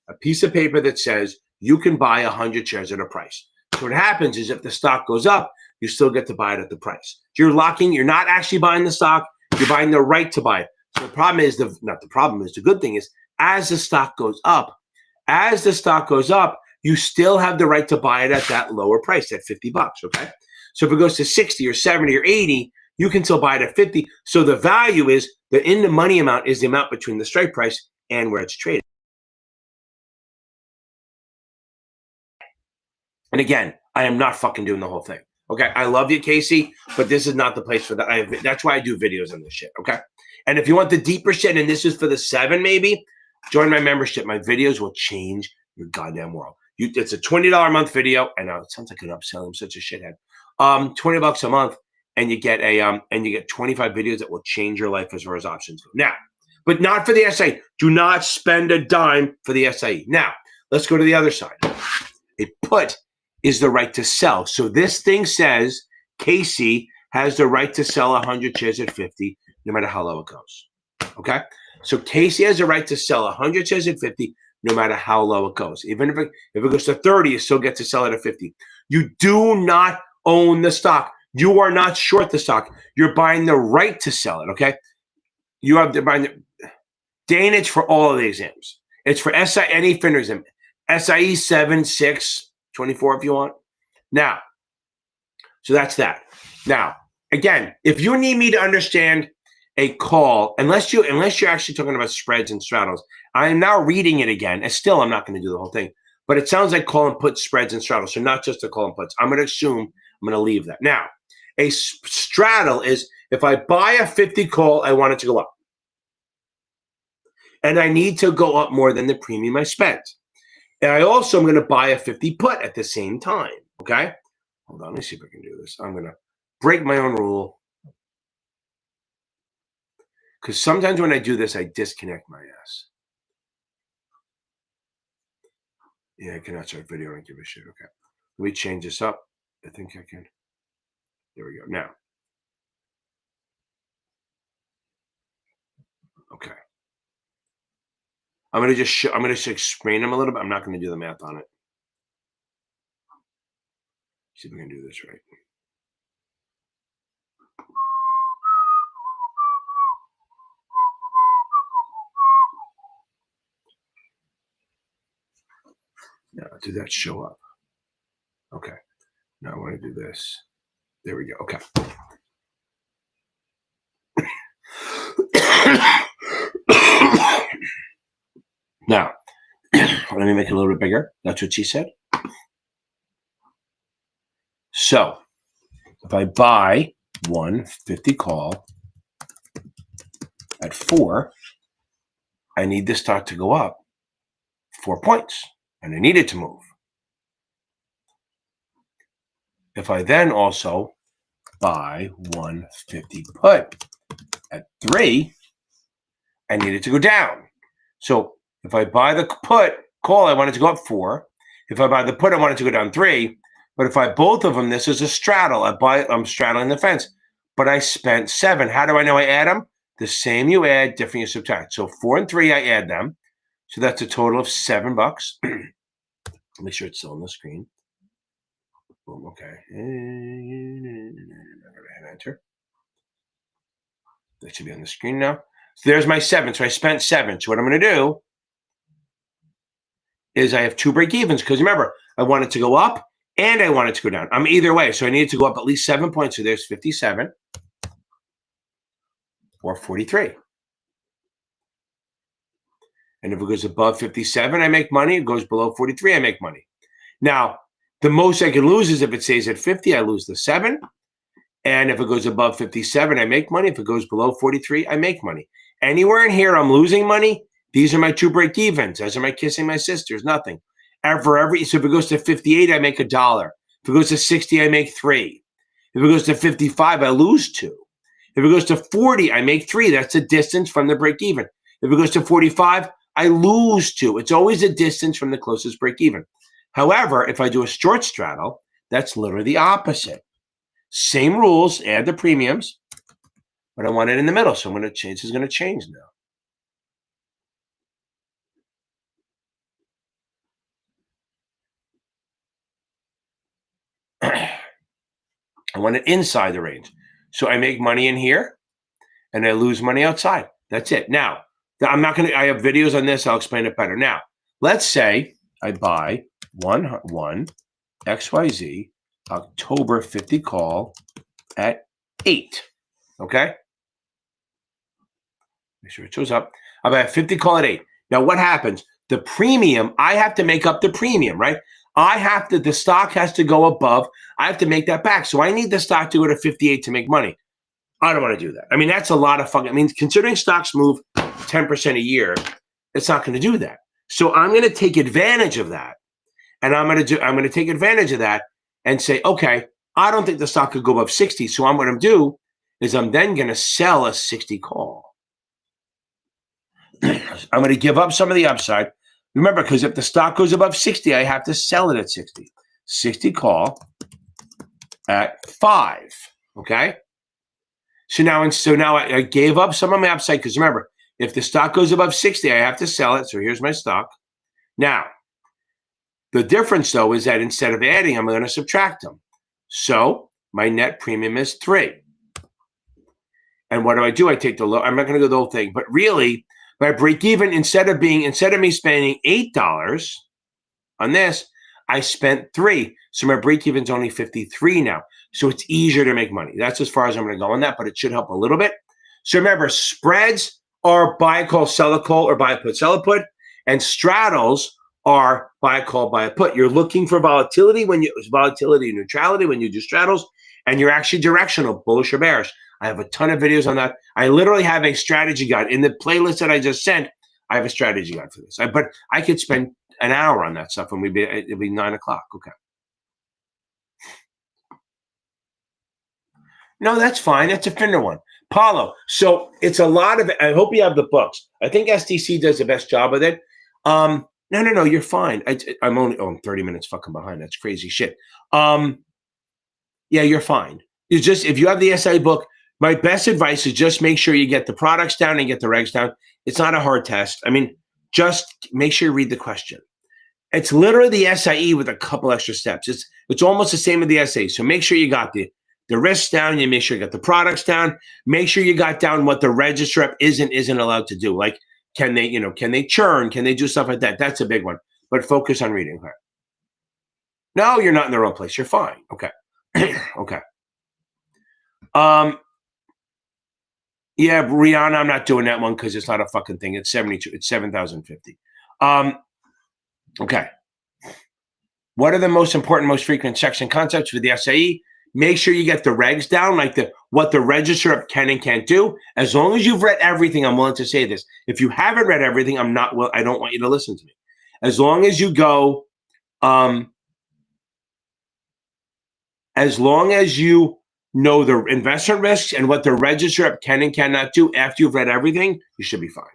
a piece of paper that says you can buy 100 shares at a price. So, what happens is if the stock goes up, you still get to buy it at the price. So you're not actually buying the stock. You're buying the right to buy it. So the problem is, the good thing is, as the stock goes up, you still have the right to buy it at that lower price, at $50, okay? So if it goes to 60 or 70 or 80, you can still buy it at 50. So the value is the in the money amount is the amount between the strike price and where it's traded. And again, I am not fucking doing the whole thing. Okay, I love you, Casey, but this is not the place for that. That's why I do videos on this shit. Okay, and if you want the deeper shit, and this is for the 7, maybe join my membership. My videos will change your goddamn world. It's a $20 a month video. I know it sounds like an upsell. I'm such a shithead. $20 a month, and you get 25 videos that will change your life as far as options go. Now, but not for the SIE. Do not spend a dime for the SIE. Now, let's go to the other side. A put is the right to sell. So this thing says Casey has the right to sell 100 shares at 50, no matter how low it goes. Okay? So Casey has the right to sell 100 shares at 50, no matter how low it goes. Even if it goes to 30, you still get to sell it at 50. You do not own the stock. You are not short the stock. You're buying the right to sell it, okay? You have to buy the Danish for all of the exams. It's for SIE, any FINRA exam. SIE 7, 6, 24 if you want. Now, so that's that. Now, again, if you need me to understand a call, unless you're actually talking about spreads and straddles, I am now reading it again, and still I'm not going to do the whole thing. But it sounds like call and put spreads and straddles, so not just a call and puts. I'm going to assume I'm going to leave that. Now, a straddle is if I buy a 50 call, I want it to go up. And I need to go up more than the premium I spent. And I also am going to buy a 50 put at the same time, okay? Hold on, let me see if I can do this. I'm going to break my own rule. Because sometimes when I do this, I disconnect my ass. Yeah, I cannot start video and give a shit, okay. Let me change this up. I think I can. There we go. Now. Okay. I'm going to just explain them a little bit. I'm not going to do the math on it. See if we can do this right. Now, did that show up? Okay. Now I want to do this. There we go. Okay. Now, let me make it a little bit bigger. That's what she said. So, if I buy 150 call at 4, I need this stock to go up 4 points, and I need it to move. If I then also buy 150 put at 3, I need it to go down. So if I buy the put call, I want it to go up 4. If I buy the put, I want it to go down 3. But if I both of them, this is a straddle. I'm straddling the fence. But I spent 7. How do I know I add them? The same you add, different you subtract. So 4 and 3, I add them. So that's a total of $7. Make sure it's still on the screen. Boom, okay. Enter. That should be on the screen now. So there's my 7. So I spent 7. So what I'm going to do is I have 2 break evens because remember, I want it to go up and I want it to go down. I'm either way. So I need it to go up at least 7 points. So there's 57 or 43. And if it goes above 57, I make money. If it goes below 43, I make money. Now, the most I can lose is if it stays at 50, I lose the 7. And if it goes above 57, I make money. If it goes below 43, I make money. Anywhere in here, I'm losing money. These are my 2 break evens. As am I kissing my sisters? Nothing. So if it goes to 58, I make $1. If it goes to 60, I make 3. If it goes to 55, I lose 2. If it goes to 40, I make 3. That's the distance from the break even. If it goes to 45, I lose 2. It's always a distance from the closest break even. However, if I do a short straddle, that's literally the opposite. Same rules, add the premiums, but I want it in the middle. So I'm going to change. This is going to change now. I want it inside the range. So I make money in here and I lose money outside. That's it. Now, I have videos on this. I'll explain it better. Now, let's say I buy one XYZ October 50 call at 8. Okay? Make sure it shows up. I'm at 50 call at 8. Now, what happens? The premium, I have to make up the premium, right? The stock has to go above. I have to make that back. So I need the stock to go to 58 to make money. I don't want to do that. I mean, that's a lot of fucking, I mean, considering stocks move 10% a year, it's not going to do that. So I'm going to take advantage of that. And I'm going to take advantage of that and say, okay, I don't think the stock could go above 60. So what I'm do is I'm then going to sell a 60 call. I'm going to give up some of the upside. Remember, because if the stock goes above 60, I have to sell it at 60. 60 call at 5. Okay. So now I gave up some of my upside because remember, if the stock goes above 60, I have to sell it. So here's my stock. Now, the difference though is that instead of adding, I'm going to subtract them. So my net premium is 3. And what do? I take the low. I'm not going to go the whole thing, but really, my break even instead of me spending $8 on this, I spent 3. So my break even is only 53 now. So it's easier to make money. That's as far as I'm going to go on that, but it should help a little bit. So remember, spreads are buy call, sell a call, or buy a put, sell a put, and straddles are buy a call, buy a put. You're looking for volatility and neutrality when you do straddles, and you're actually directional, bullish or bearish. I have a ton of videos on that. I literally have a strategy guide in the playlist that I just sent. I have a strategy guide for this, but I could spend an hour on that stuff, and it'd be 9 o'clock. Okay. No, that's fine. That's a FINRA one. Paulo. So it's a lot of it. I hope you have the books. I think STC does the best job with it. No, you're fine. I'm 30 minutes fucking behind. That's crazy shit. Yeah, you're fine. It's just, if you have the SIE book, my best advice is just make sure you get the products down and get the regs down. It's not a hard test. I mean, just make sure you read the question. It's literally the SIE with a couple extra steps. It's almost the same with the SIE. So make sure you got the risks down. You make sure you got the products down. Make sure you got down what the register rep isn't allowed to do. Like, can they churn? Can they do stuff like that? That's a big one. But focus on reading. Okay. No, you're not in the wrong place. You're fine. Okay. Okay. Yeah, Rihanna, I'm not doing that one because it's not a fucking thing. It's 72. It's 7,050. Okay. What are the most important, most frequent section concepts for the SIE? Make sure you get the regs down, like what the register can and can't do. As long as you've read everything, I'm willing to say this. If you haven't read everything, I don't want you to listen to me. As long as you go, as long as you know the investment risks and what the register can and cannot do after you've read everything, you should be fine.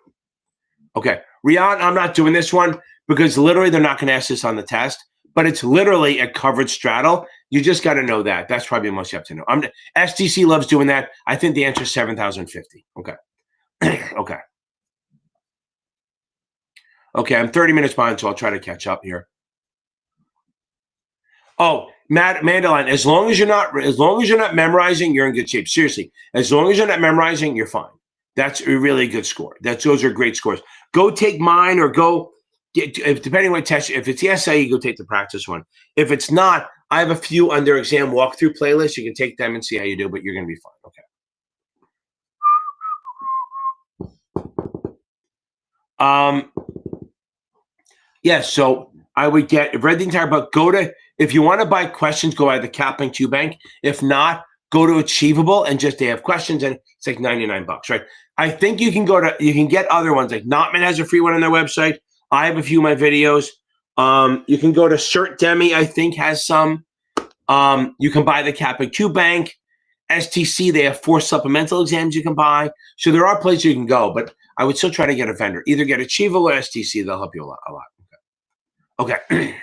Okay. Rian, I'm not doing this one because literally they're not going to ask this on the test, but it's literally a covered straddle. You just got to know that. That's probably the most you have to know. STC loves doing that. I think the answer is 7,050. Okay. Okay. Okay. I'm 30 minutes behind, so I'll try to catch up here. Oh, Mandeline, as long as you're not memorizing, you're in good shape. Seriously, as long as you're not memorizing, you're fine. That's a really good score. Those are great scores. Go take mine or depending on what test. If it's the SIE, go take the practice one. If it's not, I have a few under exam walkthrough playlists. You can take them and see how you do, but you're going to be fine. Okay. Yeah, so I would read the entire book. If you want to buy questions, go by the Kaplan Q Bank. If not, go to Achievable and they have questions, and it's like $99, right? I think you can get other ones. Like Notman has a free one on their website. I have a few of my videos. You can go to Cert Demi, I think has some. You can buy the Kaplan Q Bank. STC, they have 4 supplemental exams you can buy. So there are places you can go, but I would still try to get a vendor. Either get Achievable or STC. They'll help you a lot. Okay.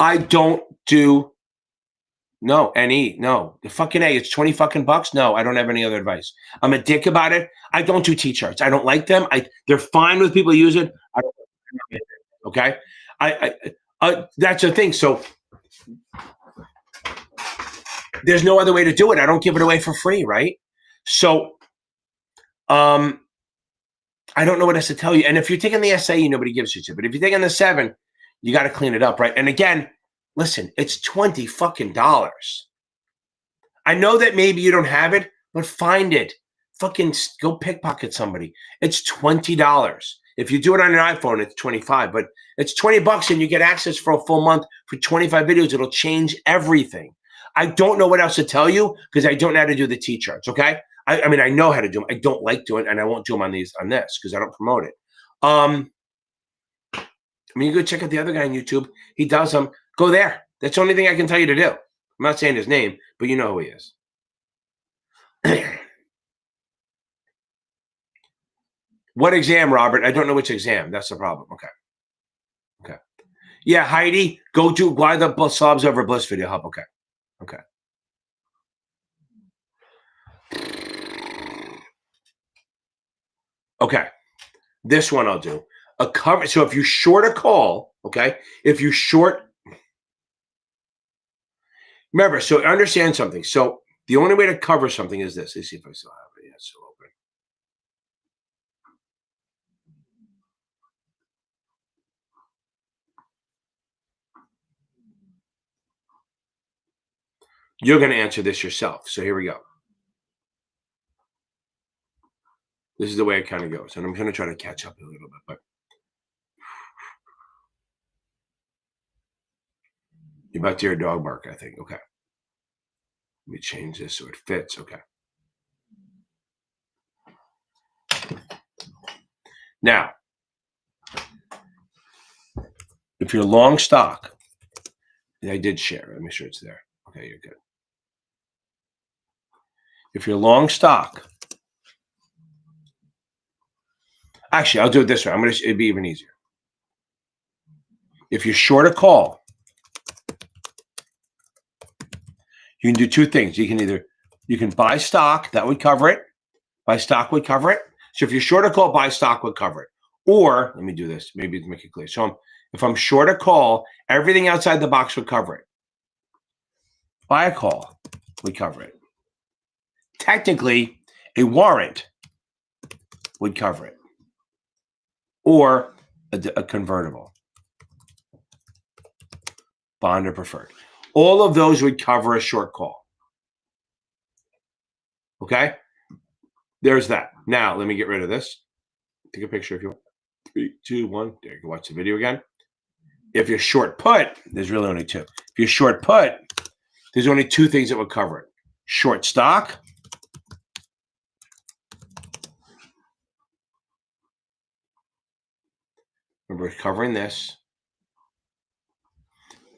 I don't do NE. No, the fucking A. It's 20 fucking bucks. No, I don't have any other advice. I'm a dick about it. I don't do T-charts. I don't like them. They're fine with people who use it. I don't. Okay. That's the thing. So there's no other way to do it. I don't give it away for free, right? So, I don't know what else to tell you. And if you're taking the SIE, nobody gives you shit. But if you're taking the 7, You got to clean it up, right? And again, listen, it's $20 fucking dollars. I know that maybe you don't have it, but find it. Fucking go pickpocket somebody. It's $20. If you do it on your iPhone, it's $25, but it's $20 and you get access for a full month for 25 videos. It'll change everything. I don't know what else to tell you because I don't know how to do the T-charts, okay? I mean, I know how to do them. I don't like doing it, and I won't do them on this because I don't promote it. I mean, you go check out the other guy on YouTube. He does them. Go there. That's the only thing I can tell you to do. I'm not saying his name, but you know who he is. What exam, Robert? I don't know which exam. That's the problem. Okay. Yeah, Heidi, go do why the slobs over bliss video help. Okay. Okay. This one I'll do. A cover. So if you short a call, okay, if you short, remember, so understand something. So the only way to cover something is this. Let's see if I still have it. Yeah, it's still open. You're going to answer this yourself. So here we go. This is the way it kind of goes. And I'm going to try to catch up a little bit, but you're about to hear a dog bark, I think. Okay. Let me change this so it fits. Okay. Now, if you're long stock, I did share. Let me make sure it's there. Okay, you're good. If you're long stock, actually, I'll do it this way. It'd be even easier. If you're short a call, you can do two things. You can buy stock, that would cover it. Buy stock would cover it. So if you're short a call, buy stock would cover it. Or let me do this, maybe to make it clear. So if I'm short a call, everything outside the box would cover it. Buy a call would cover it. Technically, a warrant would cover it. Or a convertible. Bond or preferred. All of those would cover a short call. Okay? There's that. Now, let me get rid of this. Take a picture if you want. 3, 2, 1. There, you can watch the video again. If you're short put, there's really only two. If you're short put, there's only two things that would cover it. Short stock. Remember, covering this.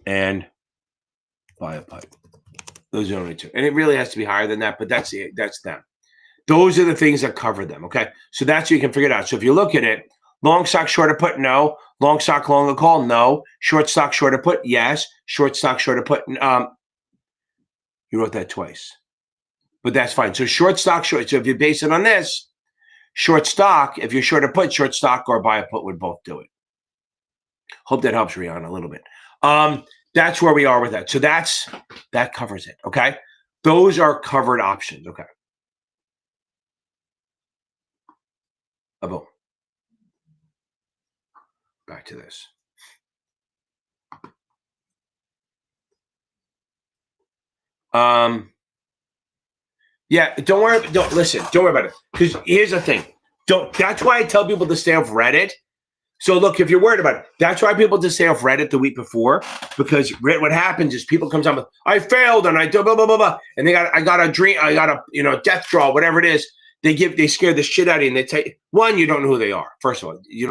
And buy a put. Those are only two. And it really has to be higher than that, but that's them. Those are the things that cover them, okay? So that's how you can figure it out. So if you look at it, long stock, short a put, no. Long stock, long a call, no. Short stock, short a put, yes. Short stock, short a put. You wrote that twice. But that's fine. So short stock, short. So if you base it on this, short stock, if you're short a put, short stock or buy a put would both do it. Hope that helps, Rihanna, a little bit. That's where we are with that. So that covers it, okay? Those are covered options, okay? Boom. Back to this. Yeah, don't worry about it. Because here's the thing. That's why I tell people to stay off Reddit. So look, if you're worried about it, that's why people just stay off Reddit the week before, because what happens is people comes on with, I failed and I do blah, blah, blah, blah. And I got a death draw, whatever it is. They scare the shit out of you and they tell you, one, you don't know who they are. First of all, you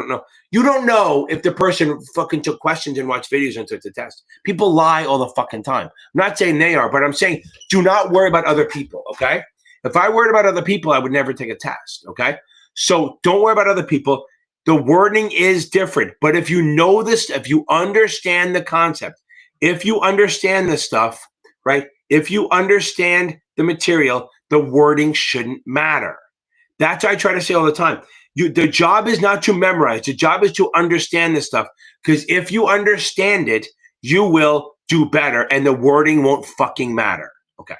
don't know if the person fucking took questions and watched videos and took the test. People lie all the fucking time. I'm not saying they are, but I'm saying do not worry about other people, okay? If I worried about other people, I would never take a test, okay? So don't worry about other people. The wording is different, but if you know this, if you understand the concept, if you understand this stuff, right? If you understand the material, the wording shouldn't matter. That's what I try to say all the time. The job is not to memorize. The job is to understand this stuff, because if you understand it, you will do better and the wording won't fucking matter. Okay.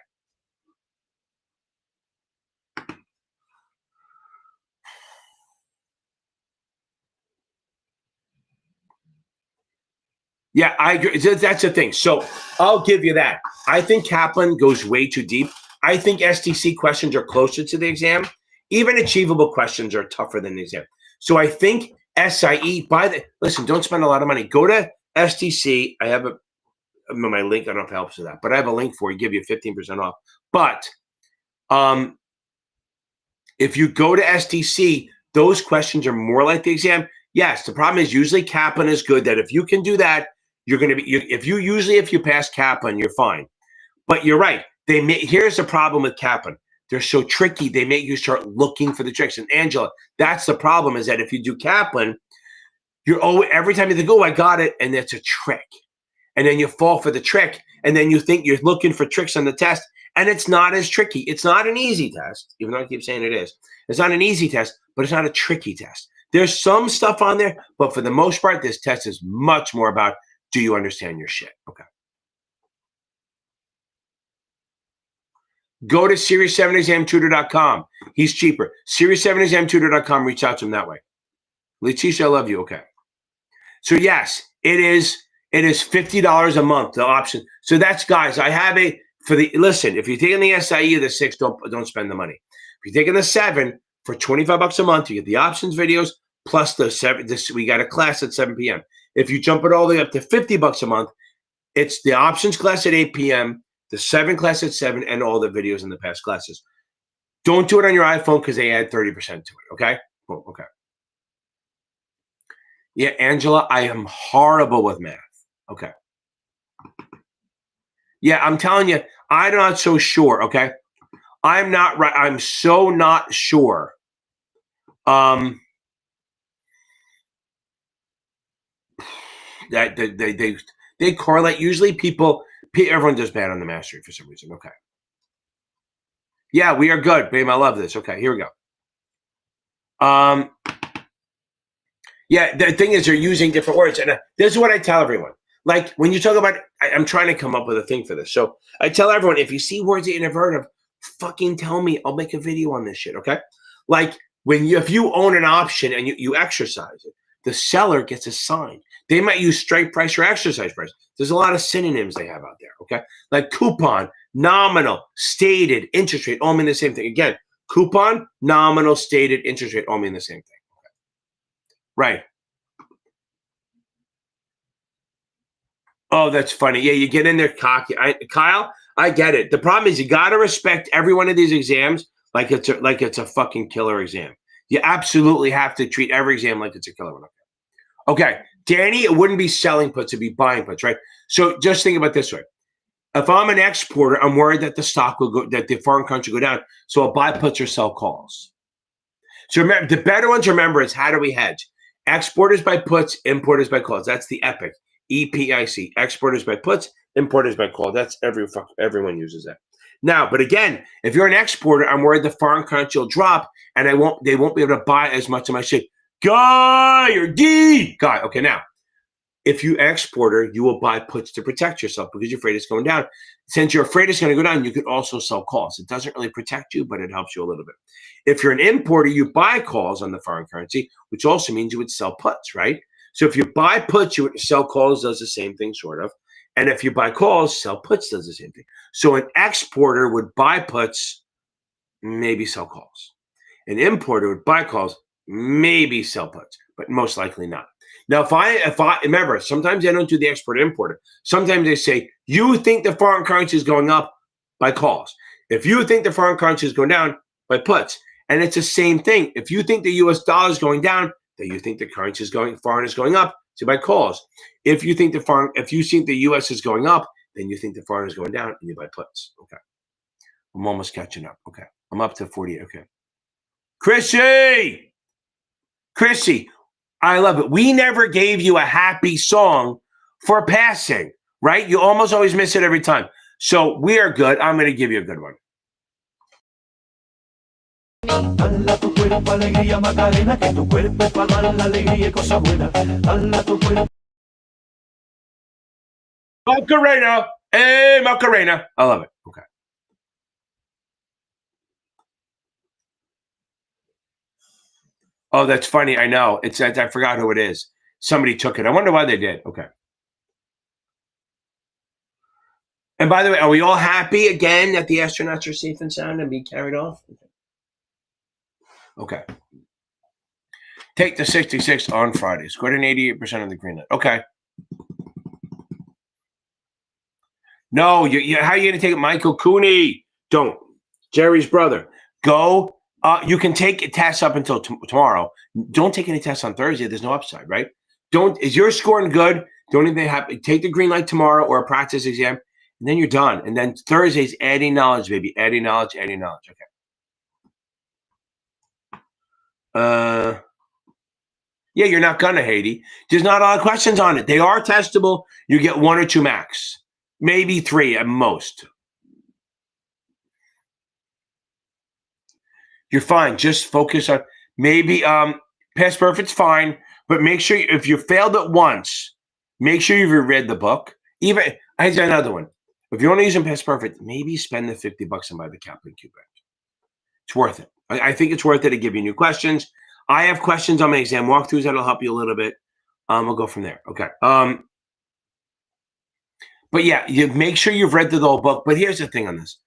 Yeah, I agree. That's the thing. So I'll give you that. I think Kaplan goes way too deep. I think STC questions are closer to the exam. Even achievable questions are tougher than the exam. So I think SIE, listen, don't spend a lot of money. Go to STC. I have my link. I don't know if it helps with that, but I have a link for you, give you 15% off. But if you go to STC, those questions are more like the exam. Yes, the problem is usually Kaplan is good, that if you can do that, you're going to be, if you pass Kaplan, you're fine. But you're right. Here's the problem with Kaplan. They're so tricky. They make you start looking for the tricks. And Angela, that's the problem, is that if you do Kaplan, every time you think, oh, I got it, and it's a trick. And then you fall for the trick, and then you think you're looking for tricks on the test, and it's not as tricky. It's not an easy test, even though I keep saying it is. It's not an easy test, but it's not a tricky test. There's some stuff on there, but for the most part, this test is much more about, do you understand your shit? Okay. Go to Series7examtutor.com. He's cheaper. Series7examtutor.com. Reach out to him that way. Letitia, I love you. Okay. So yes, it is $50 a month, the option. So that's, guys, I have listen, if you're taking the SIE or the 6, don't spend the money. If you're taking the 7 for $25 a month, you get the options videos plus the 7. We got a class at 7 p.m. If you jump it all the way up to $50 a month, it's the options class at 8 p.m., the 7 class at 7, and all the videos in the past classes. Don't do it on your iPhone because they add 30% to it. Okay? Oh, okay. Yeah, Angela, I am horrible with math. Okay. Yeah, I'm telling you, I'm not so sure. Okay. I'm not right. I'm so not sure. That they correlate. Usually everyone does bad on the mastery for some reason. Okay. Yeah, we are good, babe. I love this. Okay, here we go. Yeah, the thing is, they're using different words, and this is what I tell everyone. Like when you talk about, I'm trying to come up with a thing for this. So I tell everyone, if you see words that you never heard of, fucking tell me. I'll make a video on this shit. Okay. Like if you own an option and you exercise it, the seller gets assigned. They might use strike price or exercise price. There's a lot of synonyms they have out there. Okay. Like coupon, nominal, stated, interest rate, all mean the same thing. Again, coupon, nominal, stated, interest rate, all mean the same thing. Okay. Right. Oh, that's funny. Yeah, you get in there cocky. Kyle, I get it. The problem is you got to respect every one of these exams like it's a fucking killer exam. You absolutely have to treat every exam like it's a killer one. Okay, Danny, it wouldn't be selling puts, it'd be buying puts, right? So just think about it this way. If I'm an exporter, I'm worried that the stock will go, that the foreign country go down. So I'll buy puts or sell calls. So remember, the better ones, remember, is how do we hedge? Exporters buy puts, importers buy calls. That's the EPIC. EPIC. Exporters by puts, importers by call. That's everyone uses that. Now, but again, if you're an exporter, I'm worried the foreign currency will drop and they won't be able to buy as much of my shit. Guy or D. Guy. Okay, now, if you exporter, you will buy puts to protect yourself because you're afraid it's going down. Since you're afraid it's going to go down, you could also sell calls. It doesn't really protect you, but it helps you a little bit. If you're an importer, you buy calls on the foreign currency, which also means you would sell puts, right? So if you buy puts, you would sell calls, does the same thing, sort of. And if you buy calls, sell puts does the same thing. So an exporter would buy puts, maybe sell calls. An importer would buy calls, maybe sell puts, but most likely not. Now, if I remember, sometimes they don't do the export importer. Sometimes they say, you think the foreign currency is going up, by calls. If you think the foreign currency is going down, by puts. And it's the same thing. If you think the US dollar is going down, then you think the currency is foreign is going up, so buy calls. If you think the US is going up, then you think the foreign is going down, and you buy puts. Okay. I'm almost catching up. Okay. I'm up to 48. Okay. Chrissy, I love it. We never gave you a happy song for passing, right? You almost always miss it every time. So we are good. I'm going to give you a good one. Dala tu cuerpo alegría Macarena, que tu cuerpo es para dar la alegría y cosas buenas. Dala tu cuerpo. Macarena. Hey, Macarena. I love it. Okay. Oh, that's funny. I know. I forgot who it is. Somebody took it. I wonder why they did. Okay. And by the way, are we all happy again that the astronauts are safe and sound and being carried off? Okay. Take the 66 on Friday. Scored an 88% of the green light. Okay. No, how are you going to take it? Michael Cooney? Don't. Jerry's brother. Go. You can take tests up until tomorrow. Don't take any tests on Thursday. There's no upside, right? Is your scoring good? Don't even take the green light tomorrow or a practice exam, and then you're done. And then Thursday's adding knowledge, baby. Adding knowledge. Okay. Yeah, you're not gonna, Haiti. There's not a lot of questions on it. They are testable. You get 1 or 2 max, maybe 3 at most. You're fine. Just focus on maybe past perfect's fine, but make sure if you failed it once, make sure you've read the book. Even I had another one. If you want to use past perfect, maybe spend the $50 and buy the Kaplan Q Bank. It's worth it. I think it's worth it to give you new questions. I have questions on my exam walkthroughs that'll help you a little bit. We'll go from there. Okay. But yeah, you make sure you've read the whole book. But here's the thing on this.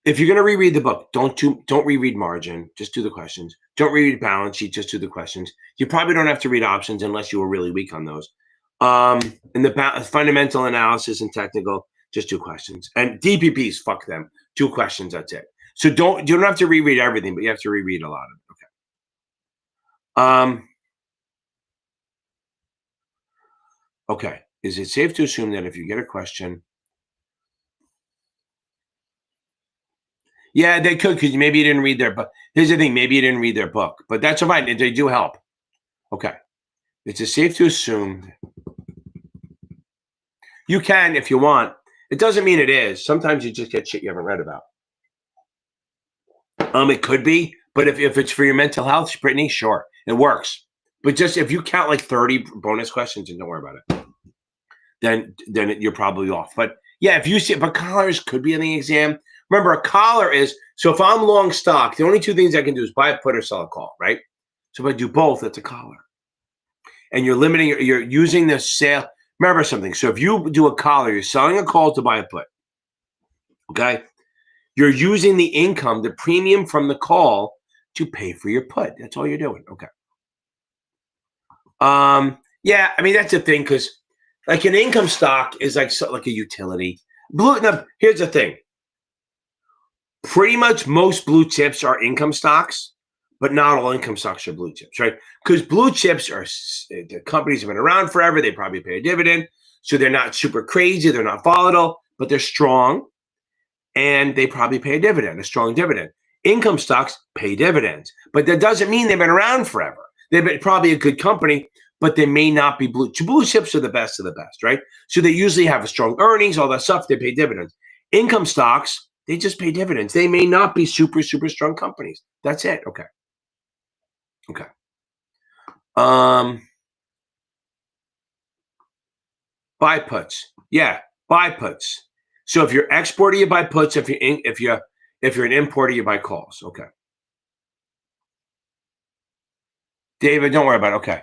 If you're going to reread the book, don't reread margin. Just do the questions. Don't reread balance sheet. Just do the questions. You probably don't have to read options unless you were really weak on those. And the fundamental analysis and technical, just 2 questions. And DPPs, fuck them. 2 questions. That's it. So you don't have to reread everything, but you have to reread a lot of it. Okay. Okay. Is it safe to assume that if you get a question? Yeah, they could, because maybe you didn't read their book. Here's the thing, maybe you didn't read their book, but that's fine. They do help. Okay. It's safe to assume. You can if you want. It doesn't mean it is. Sometimes you just get shit you haven't read about. It could be, but if it's for your mental health, Brittany, sure, it works. But just if you count like 30 bonus questions and don't worry about it, then you're probably off. But yeah, if you see, but collars could be in the exam. Remember, a collar is, so if I'm long stock, the only 2 things I can do is buy a put or sell a call, right? So if I do both, that's a collar. And you're using the sale. Remember something. So if you do a collar, you're selling a call to buy a put. Okay. You're using the income, the premium from the call to pay for your put. That's all you're doing. Okay. Yeah, I mean, that's the thing, because like an income stock is like a utility. Here's the thing. Pretty much most blue chips are income stocks, but not all income stocks are blue chips, right? Because blue chips are the companies have been around forever. They probably pay a dividend. So they're not super crazy. They're not volatile, but they're strong. And they probably pay a strong dividend. Income stocks pay dividends, but that doesn't mean they've been around forever. They've been probably a good company, but they may not be blue. Blue chips are the best of the best, right? So they usually have a strong earnings, all that stuff. They pay dividends. Income stocks, they just pay dividends. They may not be super, super strong companies. That's it. Okay. Okay. Buy puts. Yeah, buy puts. So if you're exporter, you buy puts. If you're an importer, you buy calls. Okay. David, don't worry about it. Okay.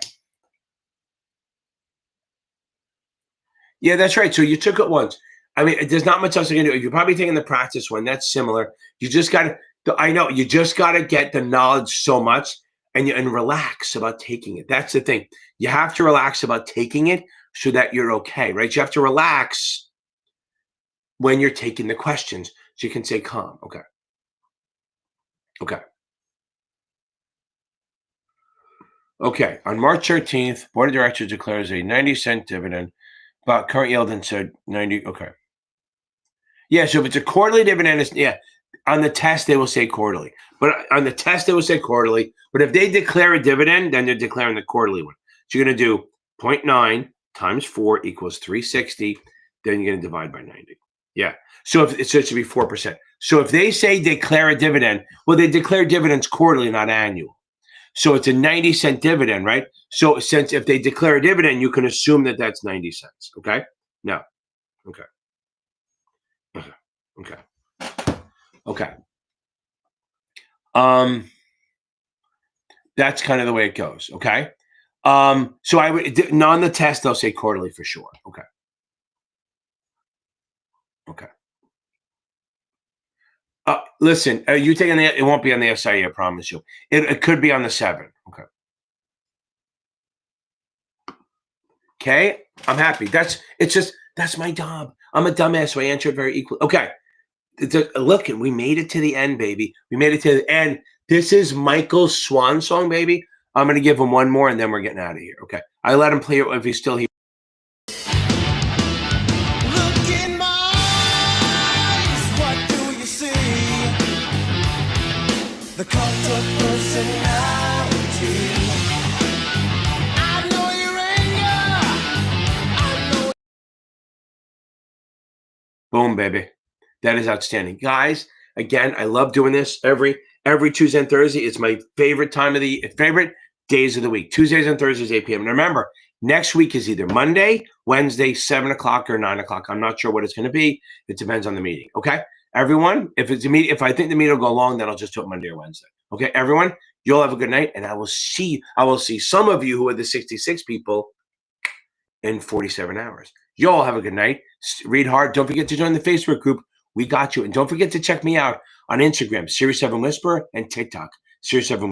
Yeah, that's right. So you took it once. I mean, there's not much else you can do. You're probably taking the practice one. That's similar. You just got to, I know, you just got to get the knowledge so much and relax about taking it. That's the thing. You have to relax about taking it so that you're okay, right? You have to relax when you're taking the questions so you can stay calm. Okay. Okay. Okay. On March 13th, Board of Directors declares a 90-cent dividend, but current yield and said 90. Okay. Yeah. So if it's a quarterly dividend, on the test, they will say quarterly. But on the test, they will say quarterly. But if they declare a dividend, then they're declaring the quarterly one. So you're going to do 0.9 times 4 equals 360. Then you're going to divide by 90. Yeah. So it should be 4%. So if they say declare a dividend, well, they declare dividends quarterly, not annual. So it's a 90-cent dividend, right? So since if they declare a dividend, you can assume that that's 90 cents. Okay. No. Okay. Okay. Okay. That's kind of the way it goes. Okay. So I would on the test, they'll say quarterly for sure. Okay. Okay. Listen, you taking it won't be on the SIE, I promise you. It could be on the 7th. Okay. Okay, I'm happy. That's my job. I'm a dumbass, so I answer it very equally. Okay. Look, and we made it to the end, baby. We made it to the end. This is Michael's swan song, baby. I'm going to give him one more, and then we're getting out of here. Okay. I let him play it if he's still here. Look in my eyes, what do you see? The cult of personality. I know your anger. I know. Boom, baby. That is outstanding. Guys, again, I love doing this every Tuesday and Thursday. It's my favorite favorite days of the week. Tuesdays and Thursdays, 8 p.m. And remember, next week is either Monday, Wednesday, 7 o'clock, or 9 o'clock. I'm not sure what it's going to be. It depends on the meeting. Okay? Everyone, if it's a meeting, if I think the meeting will go long, then I'll just do it Monday or Wednesday. Okay, everyone, you'll have a good night, and I will see some of you who are the 66 people in 47 hours. You all have a good night. Read hard. Don't forget to join the Facebook group. We got you. And don't forget to check me out on Instagram, Series 7 Whisper, and TikTok, Series 7